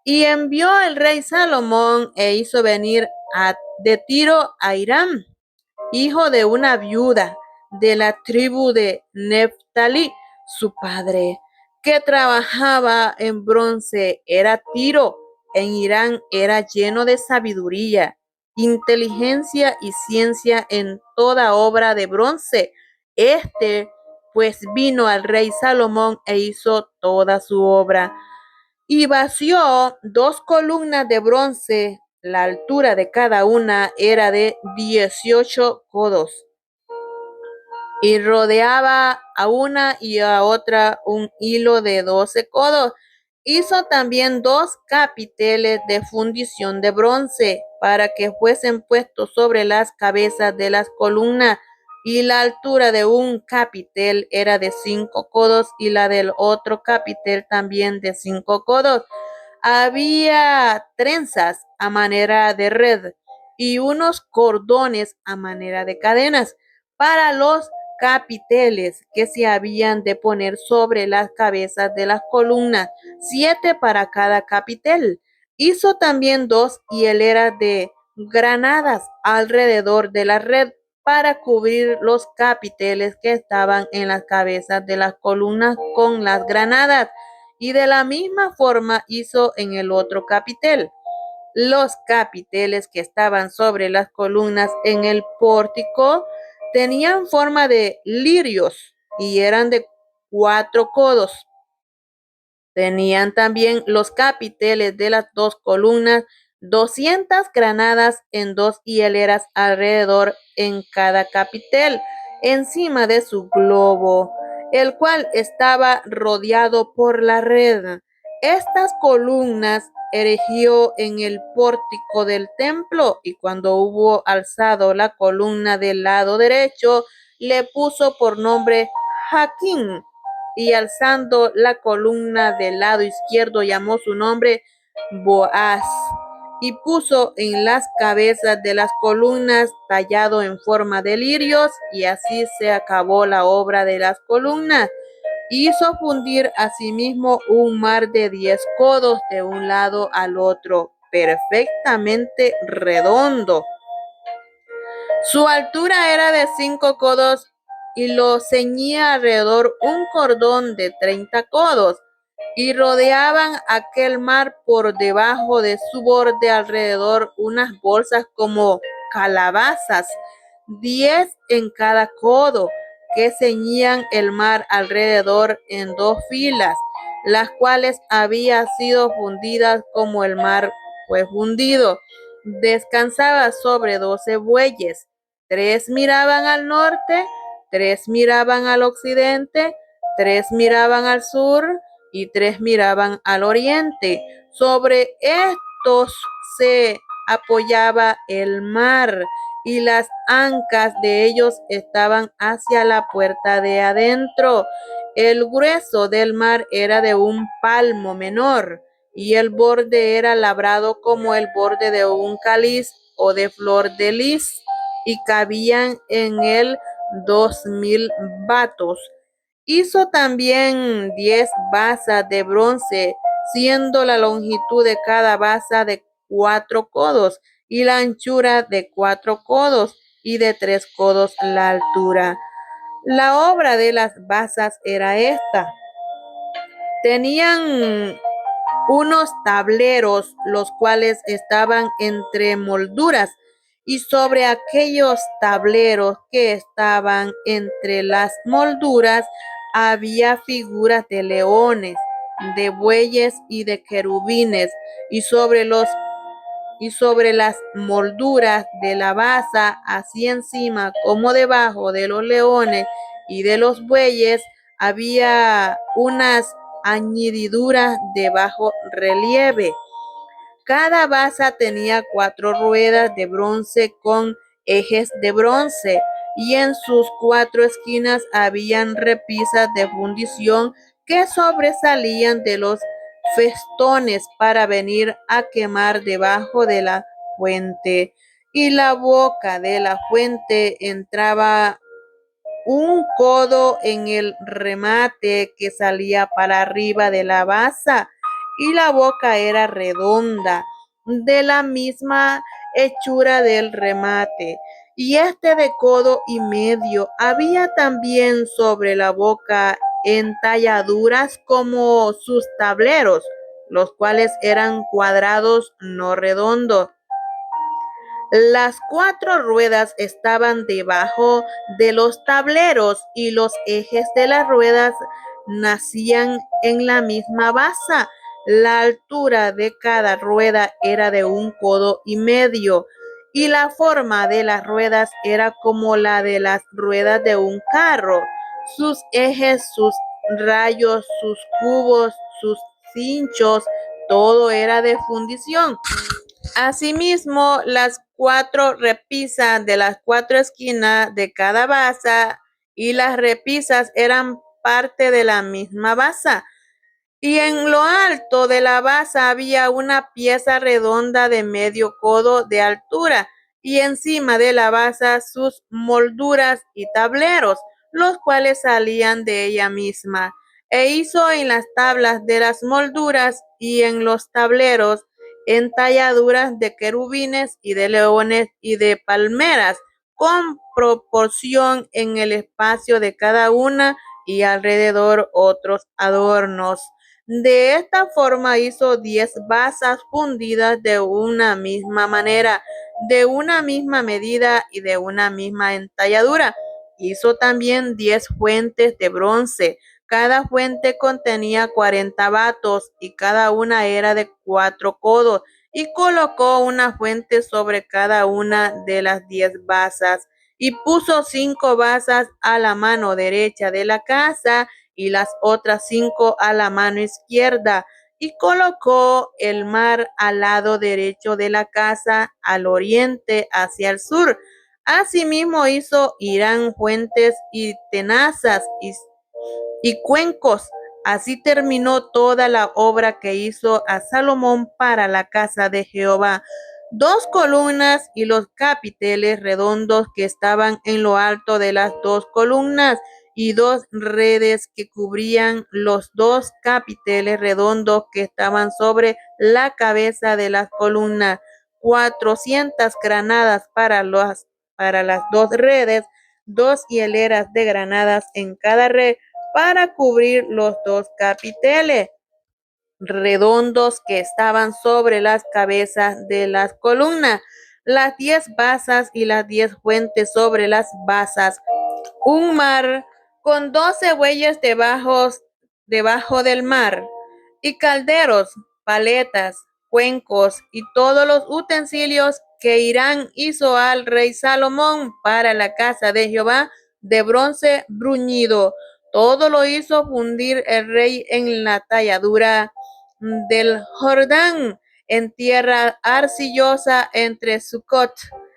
Y envió el rey Salomón e hizo venir de Tiro a Hiram, hijo de una viuda de la tribu de Neftalí, su padre, que trabajaba en bronce. Era Tiro en Irán, era lleno de sabiduría, inteligencia y ciencia en toda obra de bronce. Pues vino al rey Salomón e hizo toda su obra, y vació 2 columnas de bronce. La altura de cada una era de 18 codos, y rodeaba a una y a otra un hilo de 12 codos. Hizo también 2 capiteles de fundición de bronce para que fuesen puestos sobre las cabezas de las columnas, y la altura de un capitel era de 5 codos y la del otro capitel también de 5 codos. Había trenzas a manera de red y unos cordones a manera de cadenas para los capiteles que se habían de poner sobre las cabezas de las columnas, 7 para cada capitel. Hizo también 2 hileras de granadas alrededor de la red para cubrir los capiteles que estaban en las cabezas de las columnas con las granadas, y de la misma forma hizo en el otro capitel. Los capiteles que estaban sobre las columnas en el pórtico tenían forma de lirios y eran de 4 codos. Tenían también los capiteles de las 2 columnas 200 granadas en 2 hileras alrededor en cada capitel, encima de su globo, el cual estaba rodeado por la red. Estas columnas erigió en el pórtico del templo, y cuando hubo alzado la columna del lado derecho, le puso por nombre Jaquín, y alzando la columna del lado izquierdo llamó su nombre Boaz, y puso en las cabezas de las columnas tallado en forma de lirios, y así se acabó la obra de las columnas. Hizo fundir asimismo un mar de 10 codos de un lado al otro, perfectamente redondo. Su altura era de 5 codos y lo ceñía alrededor un cordón de 30 codos, y rodeaban aquel mar por debajo de su borde alrededor unas bolsas como calabazas, 10 en cada codo, que ceñían el mar alrededor en 2 filas, las cuales habían sido fundidas como el mar fue fundido. Descansaba sobre 12 bueyes, 3 miraban al norte, 3 miraban al occidente, 3 miraban al sur y 3 miraban al oriente. Sobre estos se apoyaba el mar, y las ancas de ellos estaban hacia la puerta de adentro. El grueso del mar era de un palmo menor, y el borde era labrado como el borde de un cáliz o de flor de lis, y cabían en él 2000 batos. Hizo también 10 basas de bronce, siendo la longitud de cada basa de 4 codos, y la anchura de 4 codos, y de 3 codos la altura. La obra de las basas era esta. Tenían unos tableros, los cuales estaban entre molduras, y sobre aquellos tableros que estaban entre las molduras había figuras de leones, de bueyes y de querubines, y sobre las molduras de la basa, así encima como debajo de los leones y de los bueyes, había unas añadiduras de bajo relieve. Cada basa tenía 4 ruedas de bronce con ejes de bronce, y en sus 4 esquinas habían repisas de fundición que sobresalían de los festones para venir a quemar debajo de la fuente. Y la boca de la fuente entraba un codo en el remate que salía para arriba de la basa, y la boca era redonda, de la misma hechura del remate, y este de codo y medio. Había también sobre la boca entalladuras como sus tableros, los cuales eran cuadrados, no redondos. Las 4 ruedas estaban debajo de los tableros, y los ejes de las ruedas nacían en la misma basa. La altura de cada rueda era de un codo y medio, y la forma de las ruedas era como la de las ruedas de un carro. Sus ejes, sus rayos, sus cubos, sus cinchos, todo era de fundición. Asimismo, las 4 repisas de las 4 esquinas de cada basa y las repisas eran parte de la misma basa. Y en lo alto de la basa había una pieza redonda de medio codo de altura, y encima de la basa sus molduras y tableros, los cuales salían de ella misma. E hizo en las tablas de las molduras y en los tableros entalladuras de querubines y de leones y de palmeras, con proporción en el espacio de cada una, y alrededor otros adornos. De esta forma hizo 10 basas fundidas de una misma manera, de una misma medida y de una misma entalladura. Hizo también 10 fuentes de bronce. Cada fuente contenía 40 batos, y cada una era de 4 codos, y colocó una fuente sobre cada una de las 10 basas, y puso 5 basas a la mano derecha de la casa, y las otras 5 a la mano izquierda, y colocó el mar al lado derecho de la casa, al oriente hacia el sur. Asimismo hizo Hirán fuentes y tenazas y cuencos. Así terminó toda la obra que hizo a Salomón para la casa de Jehová. 2 columnas y los capiteles redondos que estaban en lo alto de las 2 columnas y 2 redes que cubrían los 2 capiteles redondos que estaban sobre la cabeza de las columnas. 400 granadas para las 2 redes, 2 hileras de granadas en cada red para cubrir los 2 capiteles redondos que estaban sobre las cabezas de las columnas, las 10 basas y las 10 fuentes sobre las basas, un mar con 12 bueyes debajo del mar, y calderos, paletas, cuencos y todos los utensilios que Hirán hizo al rey Salomón para la casa de Jehová de bronce bruñido. Todo lo hizo fundir el rey en la talladura del Jordán, en tierra arcillosa entre Sucot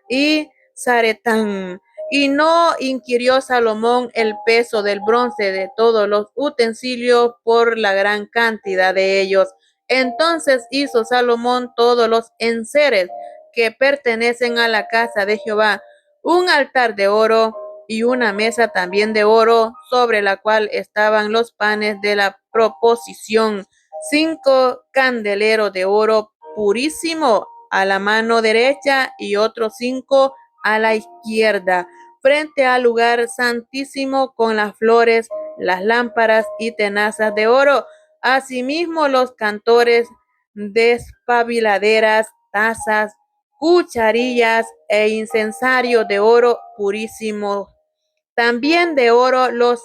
y Zaretán. Y no inquirió Salomón el peso del bronce de todos los utensilios por la gran cantidad de ellos. Entonces hizo Salomón todos los enseres que pertenecen a la casa de Jehová, un altar de oro y una mesa también de oro, sobre la cual estaban los panes de la proposición, 5 candeleros de oro purísimo a la mano derecha y otros 5 a la izquierda, frente al lugar santísimo, con las flores, las lámparas y tenazas de oro. Asimismo los cantores, despabiladeras, tazas, cucharillas e incensarios de oro purísimo. También de oro los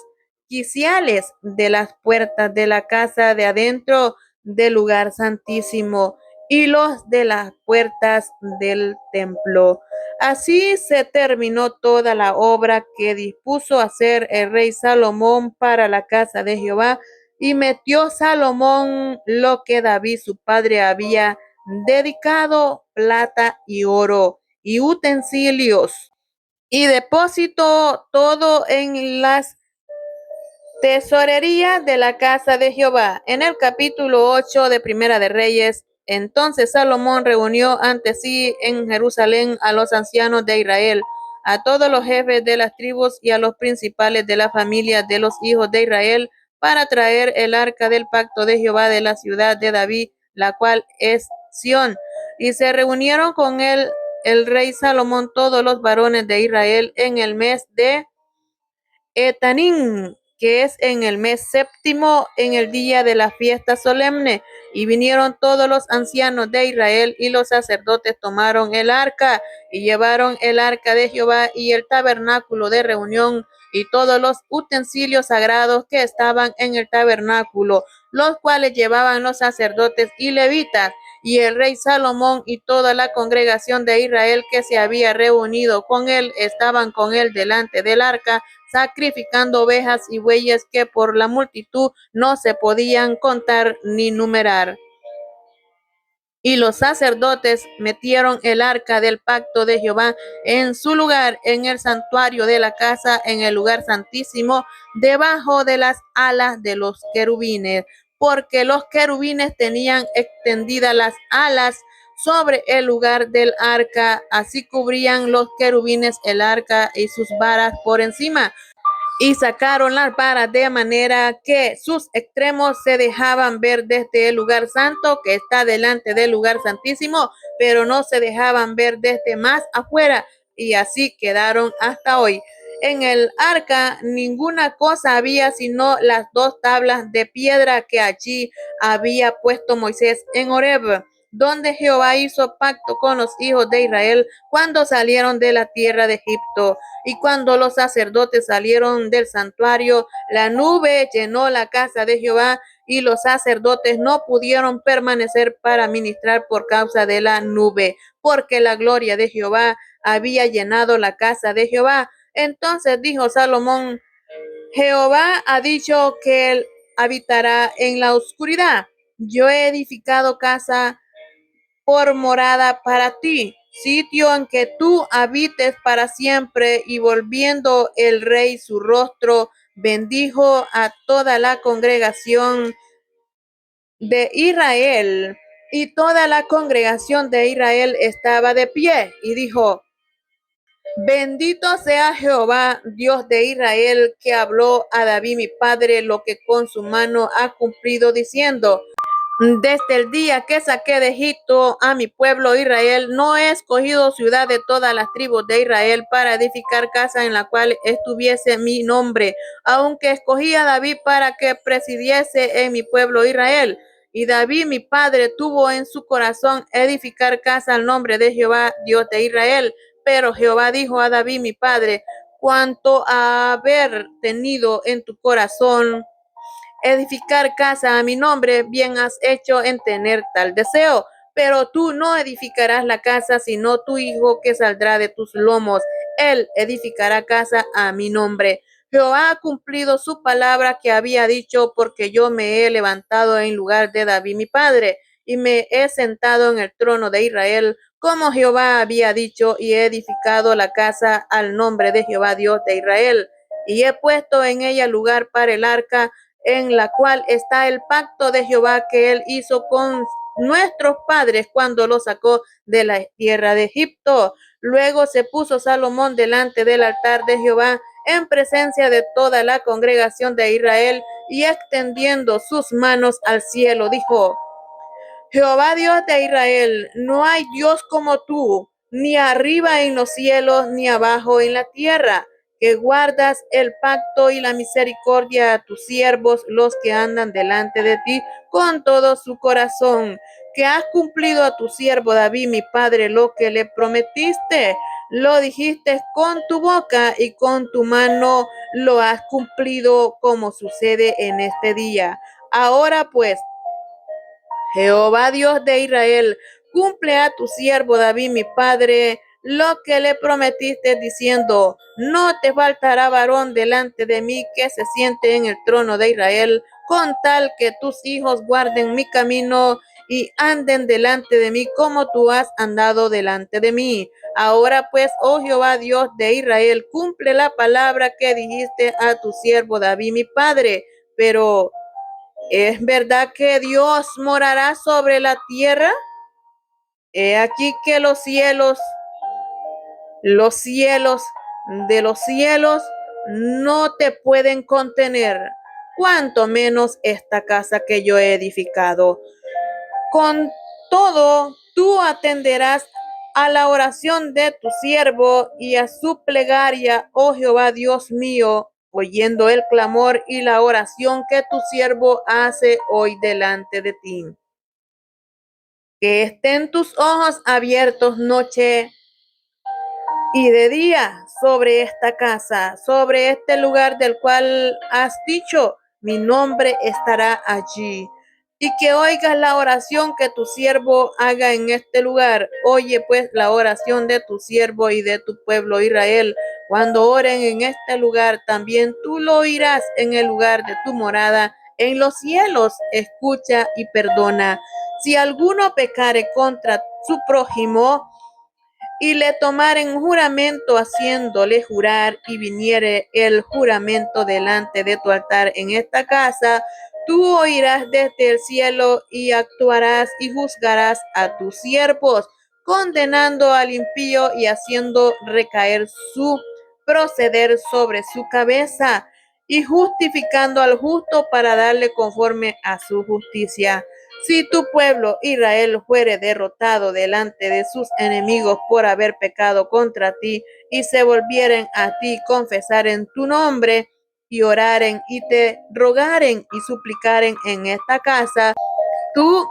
quiciales de las puertas de la casa de adentro del lugar santísimo y los de las puertas del templo. Así se terminó toda la obra que dispuso hacer el rey Salomón para la casa de Jehová, y metió Salomón lo que David su padre había dedicado, plata y oro y utensilios, y depositó todo en las tesorerías de la casa de Jehová. En el capítulo 8 de Primera de Reyes, entonces Salomón reunió ante sí en Jerusalén a los ancianos de Israel, a todos los jefes de las tribus y a los principales de la familia de los hijos de Israel, para traer el arca del pacto de Jehová de la ciudad de David, la cual es Sión. Y se reunieron con él el rey Salomón todos los varones de Israel en el mes de Etanín, que es en el mes séptimo, en el día de la fiesta solemne. Y vinieron todos los ancianos de Israel, y los sacerdotes tomaron el arca y llevaron el arca de Jehová y el tabernáculo de reunión y todos los utensilios sagrados que estaban en el tabernáculo, los cuales llevaban los sacerdotes y levitas. Y el rey Salomón y toda la congregación de Israel que se había reunido con él estaban con él delante del arca, sacrificando ovejas y bueyes que por la multitud no se podían contar ni numerar. Y los sacerdotes metieron el arca del pacto de Jehová en su lugar, en el santuario de la casa, en el lugar santísimo, debajo de las alas de los querubines, porque los querubines tenían extendidas las alas sobre el lugar del arca, así cubrían los querubines el arca y sus varas por encima. Y sacaron las varas de manera que sus extremos se dejaban ver desde el lugar santo, que está delante del lugar santísimo, pero no se dejaban ver desde más afuera, y así quedaron hasta hoy. En el arca ninguna cosa había sino las 2 tablas de piedra que allí había puesto Moisés en Horeb, donde Jehová hizo pacto con los hijos de Israel cuando salieron de la tierra de Egipto. Y cuando los sacerdotes salieron del santuario, la nube llenó la casa de Jehová, y los sacerdotes no pudieron permanecer para ministrar por causa de la nube, porque la gloria de Jehová había llenado la casa de Jehová. Entonces dijo Salomón: Jehová ha dicho que él habitará en la oscuridad, yo he edificado casa por morada para ti, sitio en que tú habites para siempre. Y volviendo el rey su rostro, bendijo a toda la congregación de Israel. Y toda la congregación de Israel estaba de pie y dijo: Bendito sea Jehová, Dios de Israel, que habló a David mi padre lo que con su mano ha cumplido, diciendo: Desde el día que saqué de Egipto a mi pueblo Israel, no he escogido ciudad de todas las tribus de Israel para edificar casa en la cual estuviese mi nombre, aunque escogí a David para que presidiese en mi pueblo Israel. Y David mi padre tuvo en su corazón edificar casa al nombre de Jehová, Dios de Israel. Pero Jehová dijo a David mi padre: Cuanto a haber tenido en tu corazón edificar casa a mi nombre, bien has hecho en tener tal deseo. Pero tú no edificarás la casa, sino tu hijo que saldrá de tus lomos. Él edificará casa a mi nombre. Jehová ha cumplido su palabra que había dicho, porque yo me he levantado en lugar de David mi padre, y me he sentado en el trono de Israel, como Jehová había dicho, y he edificado la casa al nombre de Jehová Dios de Israel. Y he puesto en ella lugar para el arca, en la cual está el pacto de Jehová que él hizo con nuestros padres cuando los sacó de la tierra de Egipto. Luego se puso Salomón delante del altar de Jehová en presencia de toda la congregación de Israel, y extendiendo sus manos al cielo, dijo: Jehová Dios de Israel, no hay Dios como tú, ni arriba en los cielos, ni abajo en la tierra, que guardas el pacto y la misericordia a tus siervos, los que andan delante de ti con todo su corazón, que has cumplido a tu siervo David, mi padre, lo que le prometiste. Lo dijiste con tu boca y con tu mano lo has cumplido, como sucede en este día. Ahora pues, Jehová Dios de Israel, cumple a tu siervo David mi padre lo que le prometiste, diciendo: No te faltará varón delante de mí que se siente en el trono de Israel, con tal que tus hijos guarden mi camino y anden delante de mí como tú has andado delante de mí. Ahora pues, oh Jehová Dios de Israel, cumple la palabra que dijiste a tu siervo David mi padre. Pero ¿es verdad que Dios morará sobre la tierra? He aquí que los cielos de los cielos no te pueden contener, cuanto menos esta casa que yo he edificado. Con todo, tú atenderás a la oración de tu siervo y a su plegaria, oh Jehová Dios mío, oyendo el clamor y la oración que tu siervo hace hoy delante de ti. Que estén tus ojos abiertos noche y de día sobre esta casa, sobre este lugar del cual has dicho: mi nombre estará allí. Y que oigas la oración que tu siervo haga en este lugar. Oye pues la oración de tu siervo y de tu pueblo Israel. Cuando oren en este lugar, también tú lo oirás en el lugar de tu morada. En los cielos escucha y perdona. Si alguno pecare contra su prójimo, y le tomaren juramento haciéndole jurar, y viniere el juramento delante de tu altar en esta casa, tú oirás desde el cielo y actuarás y juzgarás a tus siervos, condenando al impío y haciendo recaer su proceder sobre su cabeza, y justificando al justo para darle conforme a su justicia. Si tu pueblo Israel fuere derrotado delante de sus enemigos por haber pecado contra ti, y se volvieren a ti, confesaren tu nombre, y oraren y te rogaren y suplicaren en esta casa, tú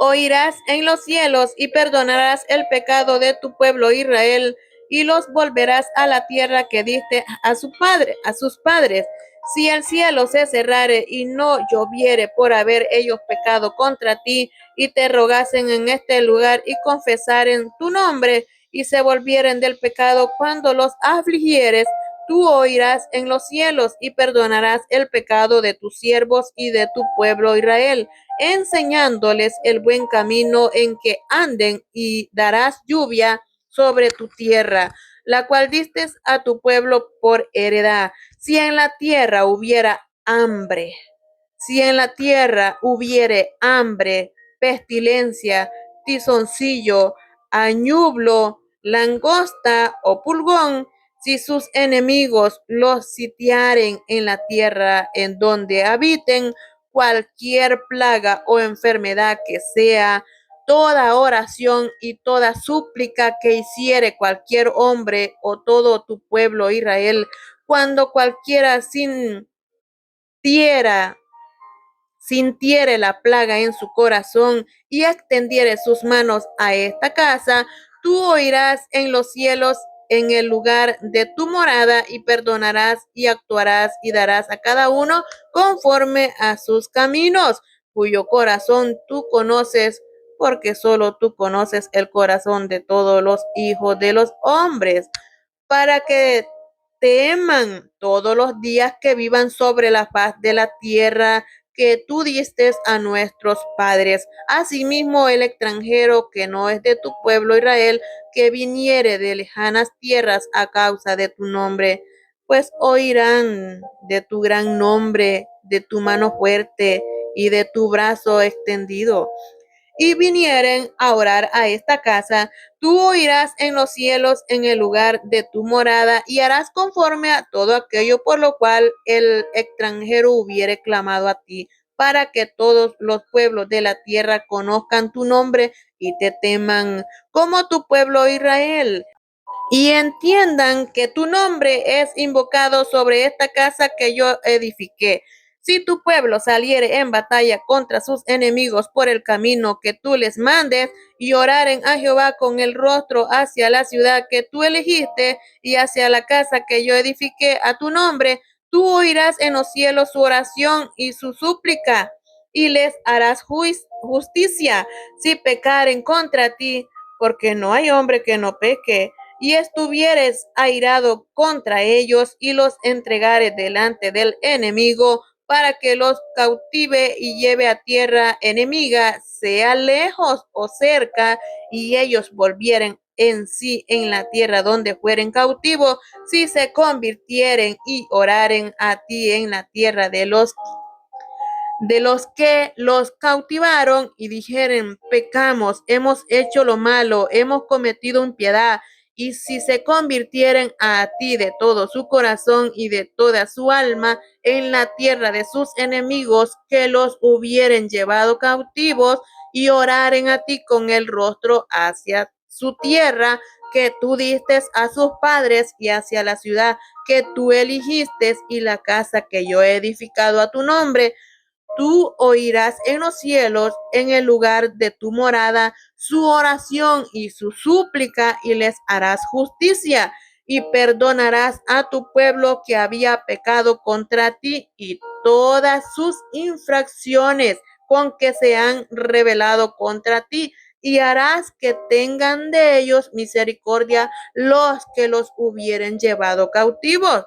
oirás en los cielos y perdonarás el pecado de tu pueblo Israel, y los volverás a la tierra que diste a sus padres. Si el cielo se cerrare y no lloviere por haber ellos pecado contra ti, y te rogasen en este lugar y confesaren tu nombre, y se volvieren del pecado cuando los afligieres, tú oirás en los cielos y perdonarás el pecado de tus siervos y de tu pueblo Israel, enseñándoles el buen camino en que anden, y darás lluvia sobre tu tierra, la cual diste a tu pueblo por heredad. Si en la tierra hubiera hambre, si en la tierra hubiere hambre, pestilencia, tizoncillo, añublo, langosta o pulgón, si sus enemigos los sitiaren en la tierra en donde habiten, cualquier plaga o enfermedad que sea, toda oración y toda súplica que hiciere cualquier hombre o todo tu pueblo Israel, cuando cualquiera sintiere la plaga en su corazón y extendiere sus manos a esta casa, tú oirás en los cielos en el lugar de tu morada, y perdonarás y actuarás y darás a cada uno conforme a sus caminos, cuyo corazón tú conoces, porque solo tú conoces el corazón de todos los hijos de los hombres, para que teman todos los días que vivan sobre la faz de la tierra que tú diste a nuestros padres. Asimismo, el extranjero que no es de tu pueblo Israel, que viniere de lejanas tierras a causa de tu nombre, pues oirán de tu gran nombre, de tu mano fuerte y de tu brazo extendido, y vinieren a orar a esta casa, tú oirás en los cielos en el lugar de tu morada, y harás conforme a todo aquello por lo cual el extranjero hubiere clamado a ti, para que todos los pueblos de la tierra conozcan tu nombre y te teman, como tu pueblo Israel, y entiendan que tu nombre es invocado sobre esta casa que yo edifiqué. Si tu pueblo saliere en batalla contra sus enemigos por el camino que tú les mandes, y oraren a Jehová con el rostro hacia la ciudad que tú elegiste y hacia la casa que yo edifiqué a tu nombre, tú oirás en los cielos su oración y su súplica, y les harás justicia si pecaren contra ti, porque no hay hombre que no peque, y estuvieres airado contra ellos y los entregares delante del enemigo, para que los cautive y lleve a tierra enemiga, sea lejos o cerca, y ellos volvieren en sí en la tierra donde fueren cautivos, si se convirtieren y oraren a ti en la tierra de los que los cautivaron, y dijeren: pecamos, hemos hecho lo malo, hemos cometido impiedad, y si se convirtieren a ti de todo su corazón y de toda su alma en la tierra de sus enemigos que los hubieren llevado cautivos, y oraren a ti con el rostro hacia su tierra que tú diste a sus padres, y hacia la ciudad que tú eligiste y la casa que yo he edificado a tu nombre, tú oirás en los cielos, en el lugar de tu morada, su oración y su súplica, y les harás justicia, y perdonarás a tu pueblo que había pecado contra ti, y todas sus infracciones con que se han rebelado contra ti, y harás que tengan de ellos misericordia los que los hubieren llevado cautivos,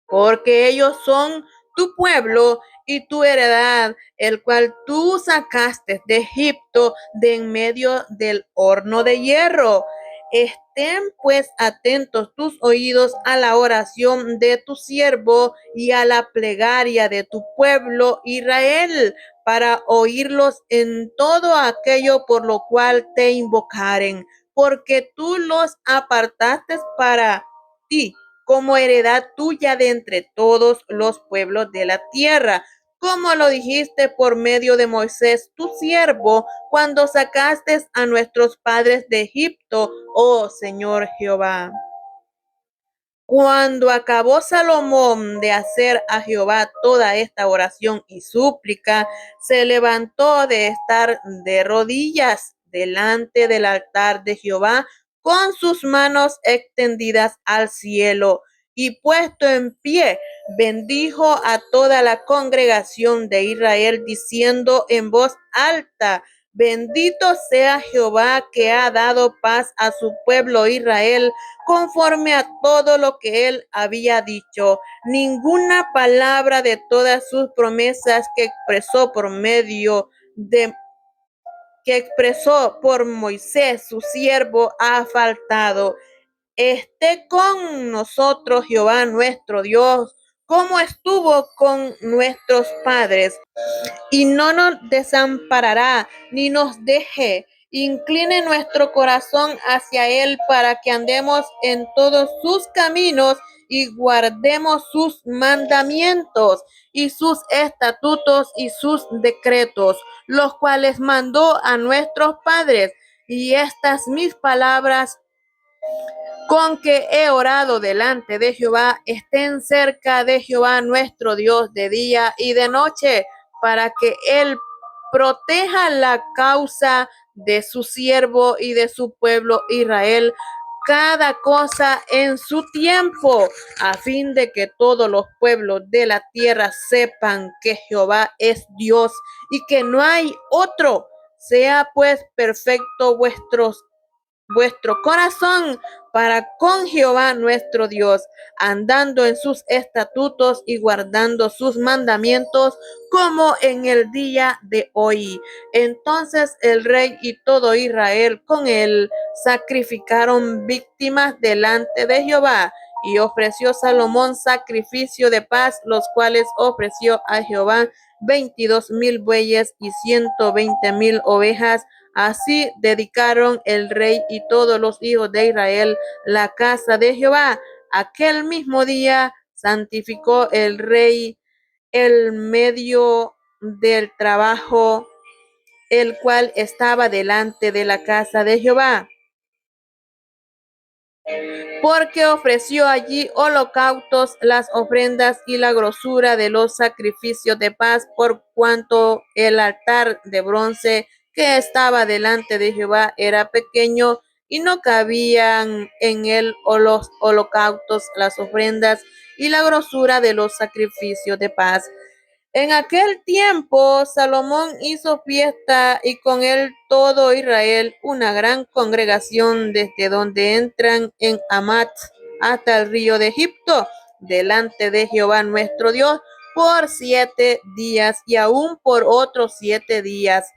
porque ellos son tu pueblo y tu heredad, el cual tú sacaste de Egipto, de en medio del horno de hierro. Estén pues atentos tus oídos a la oración de tu siervo y a la plegaria de tu pueblo Israel, para oírlos en todo aquello por lo cual te invocaren, porque tú los apartaste para ti como heredad tuya de entre todos los pueblos de la tierra, como lo dijiste por medio de Moisés, tu siervo, cuando sacaste a nuestros padres de Egipto, oh Señor Jehová. Cuando acabó Salomón de hacer a Jehová toda esta oración y súplica, se levantó de estar de rodillas delante del altar de Jehová, con sus manos extendidas al cielo, y puesto en pie, bendijo a toda la congregación de Israel, diciendo en voz alta: Bendito sea Jehová que ha dado paz a su pueblo Israel, conforme a todo lo que él había dicho. Ninguna palabra de todas sus promesas que expresó por Moisés, su siervo, ha faltado. Esté con nosotros Jehová nuestro Dios, como estuvo con nuestros padres, y no nos desamparará ni nos deje. Incline nuestro corazón hacia Él para que andemos en todos sus caminos y guardemos sus mandamientos y sus estatutos y sus decretos, los cuales mandó a nuestros padres. Y estas mis palabras con que he orado delante de Jehová, estén cerca de Jehová nuestro Dios de día y de noche, para que Él proteja la causa de su siervo y de su pueblo Israel, cada cosa en su tiempo, a fin de que todos los pueblos de la tierra sepan que Jehová es Dios y que no hay otro. Sea pues perfecto vuestro corazón para con Jehová nuestro Dios, andando en sus estatutos y guardando sus mandamientos como en el día de hoy. Entonces el rey y todo Israel con él sacrificaron víctimas delante de Jehová. Y ofreció Salomón sacrificio de paz, los cuales ofreció a Jehová 22,000 bueyes y 120,000 ovejas. Así dedicaron el rey y todos los hijos de Israel la casa de Jehová. Aquel mismo día santificó el rey el medio del trabajo, el cual estaba delante de la casa de Jehová, porque ofreció allí holocaustos, las ofrendas y la grosura de los sacrificios de paz, por cuanto el altar de bronce que estaba delante de Jehová era pequeño y no cabían en él los holocaustos, las ofrendas y la grosura de los sacrificios de paz. En aquel tiempo Salomón hizo fiesta y con él todo Israel, una gran congregación desde donde entran en Amat hasta el río de Egipto, delante de Jehová nuestro Dios, por 7 días y aún por otros 7 días.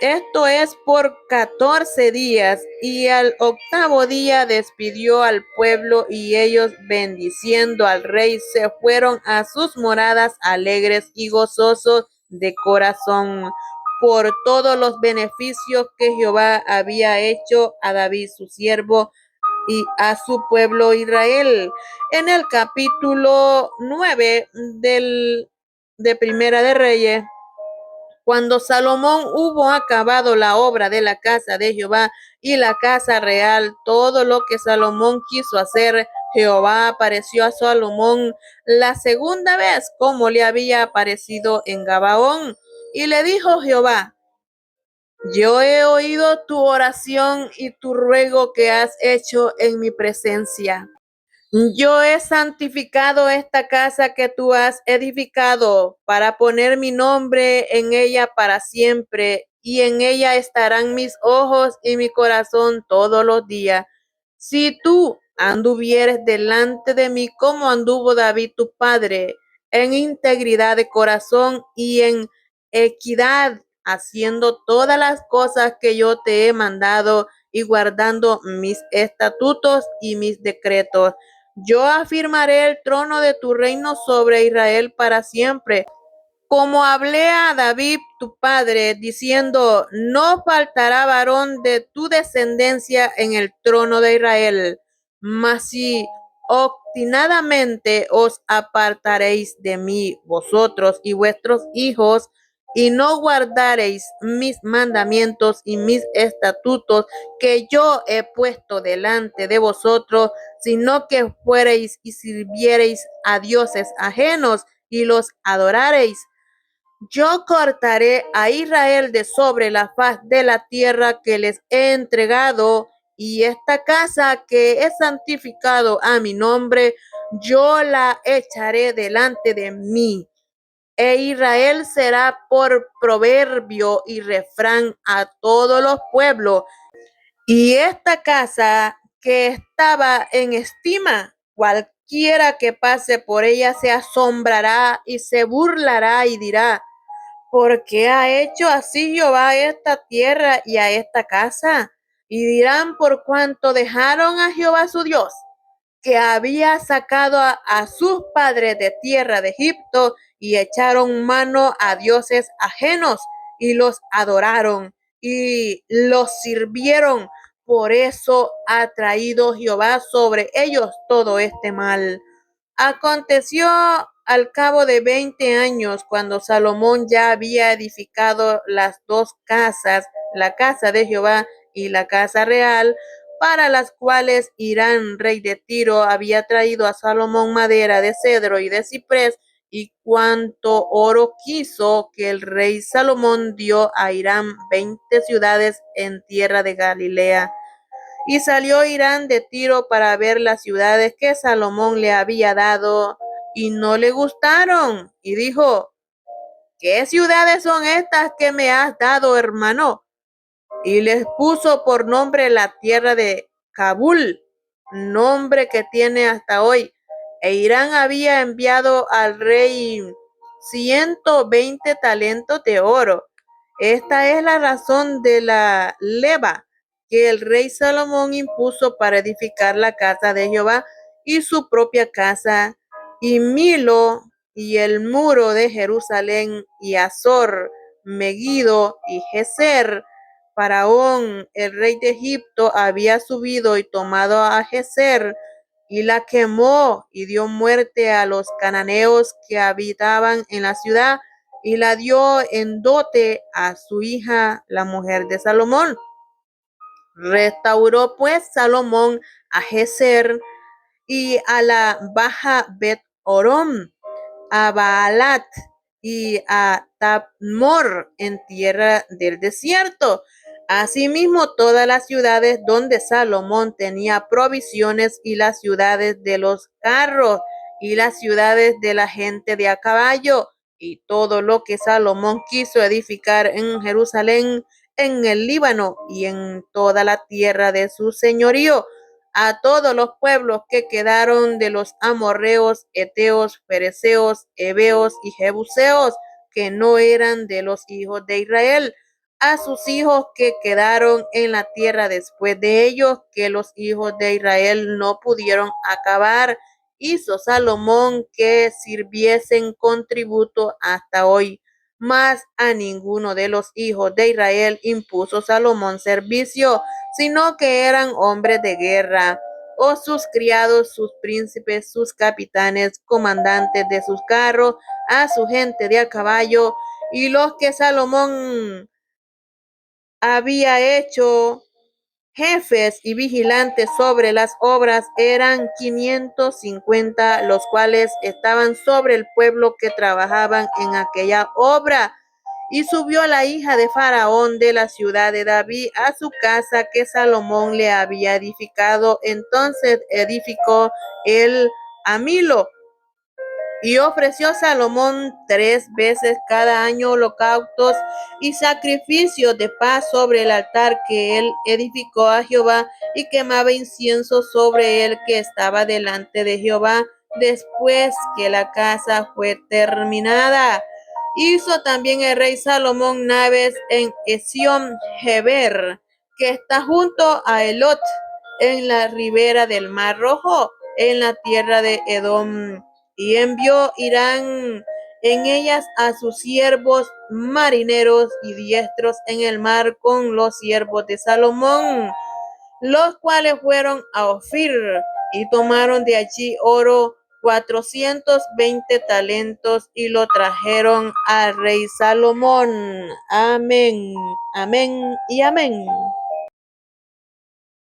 Esto es por 14 días, y al octavo día despidió al pueblo, y ellos, bendiciendo al rey, se fueron a sus moradas alegres y gozosos de corazón por todos los beneficios que Jehová había hecho a David su siervo y a su pueblo Israel. En el capítulo 9 de Primera de Reyes, cuando Salomón hubo acabado la obra de la casa de Jehová y la casa real, todo lo que Salomón quiso hacer, Jehová apareció a Salomón la segunda vez, como le había aparecido en Gabaón. Y le dijo Jehová: yo he oído tu oración y tu ruego que has hecho en mi presencia. Yo he santificado esta casa que tú has edificado para poner mi nombre en ella para siempre, y en ella estarán mis ojos y mi corazón todos los días. Si tú anduvieres delante de mí como anduvo David tu padre, en integridad de corazón y en equidad, haciendo todas las cosas que yo te he mandado y guardando mis estatutos y mis decretos, yo afirmaré el trono de tu reino sobre Israel para siempre, como hablé a David tu padre, diciendo: no faltará varón de tu descendencia en el trono de Israel. Mas si obstinadamente os apartaréis de mí, vosotros y vuestros hijos, y no guardaréis mis mandamientos y mis estatutos que yo he puesto delante de vosotros, sino que fuereis y sirviereis a dioses ajenos y los adorareis, yo cortaré a Israel de sobre la faz de la tierra que les he entregado, y esta casa que he santificado a mi nombre, yo la echaré delante de mí. e Israel será por proverbio y refrán a todos los pueblos. Y esta casa que estaba en estima, cualquiera que pase por ella se asombrará y se burlará y dirá, ¿por qué ha hecho así Jehová a esta tierra y a esta casa? Y dirán, por cuanto dejaron a Jehová su Dios, que había sacado a sus padres de tierra de Egipto, y echaron mano a dioses ajenos y los adoraron y los sirvieron. Por eso ha traído Jehová sobre ellos todo este mal. Aconteció al cabo de 20 años, cuando Salomón ya había edificado las dos casas, la casa de Jehová y la casa real, para las cuales Hirán, rey de Tiro, había traído a Salomón madera de cedro y de ciprés, y cuanto oro quiso, que el rey Salomón dio a Hirán 20 ciudades en tierra de Galilea. Y salió Hirán de Tiro para ver las ciudades que Salomón le había dado, y no le gustaron. Y dijo, ¿qué ciudades son estas que me has dado, hermano? Y les puso por nombre la tierra de Kabul, nombre que tiene hasta hoy. E Hirán había enviado al rey 120 talentos de oro. Esta es la razón de la leva que el rey Salomón impuso para edificar la casa de Jehová y su propia casa, y Milo y el muro de Jerusalén, y Azor, Megiddo y Geser. Faraón, el rey de Egipto, había subido y tomado a Geser, y la quemó, y dio muerte a los cananeos que habitaban en la ciudad, y la dio en dote a su hija, la mujer de Salomón. Restauró pues Salomón a Geser y a la baja Bet Orom, a Baalat y a Tabmor en tierra del desierto. Asimismo, todas las ciudades donde Salomón tenía provisiones, y las ciudades de los carros, y las ciudades de la gente de a caballo, y todo lo que Salomón quiso edificar en Jerusalén, en el Líbano y en toda la tierra de su señorío, a todos los pueblos que quedaron de los amorreos, eteos, fereceos, heveos y jebuseos, que no eran de los hijos de Israel, a sus hijos que quedaron en la tierra después de ellos, que los hijos de Israel no pudieron acabar. Hizo Salomón que sirviesen con tributo hasta hoy. Mas a ninguno de los hijos de Israel impuso Salomón servicio, sino que eran hombres de guerra, o sus criados, sus príncipes, sus capitanes, comandantes de sus carros, a su gente de a caballo, y los que Salomón había hecho jefes y vigilantes sobre las obras eran 550, los cuales estaban sobre el pueblo que trabajaban en aquella obra. Y subió la hija de Faraón de la ciudad de David a su casa que Salomón le había edificado. Entonces edificó él a Milo. Y ofreció Salomón 3 veces cada año holocaustos y sacrificios de paz sobre el altar que él edificó a Jehová, y quemaba incienso sobre él que estaba delante de Jehová, después que la casa fue terminada. Hizo también el rey Salomón naves en Esión Geber, que está junto a Elot, en la ribera del Mar Rojo, en la tierra de Edom. Y envió Hirán en ellas a sus siervos marineros y diestros en el mar con los siervos de Salomón, los cuales fueron a Ofir y tomaron de allí oro 420 talentos y lo trajeron al rey Salomón. Amén, amén y amén.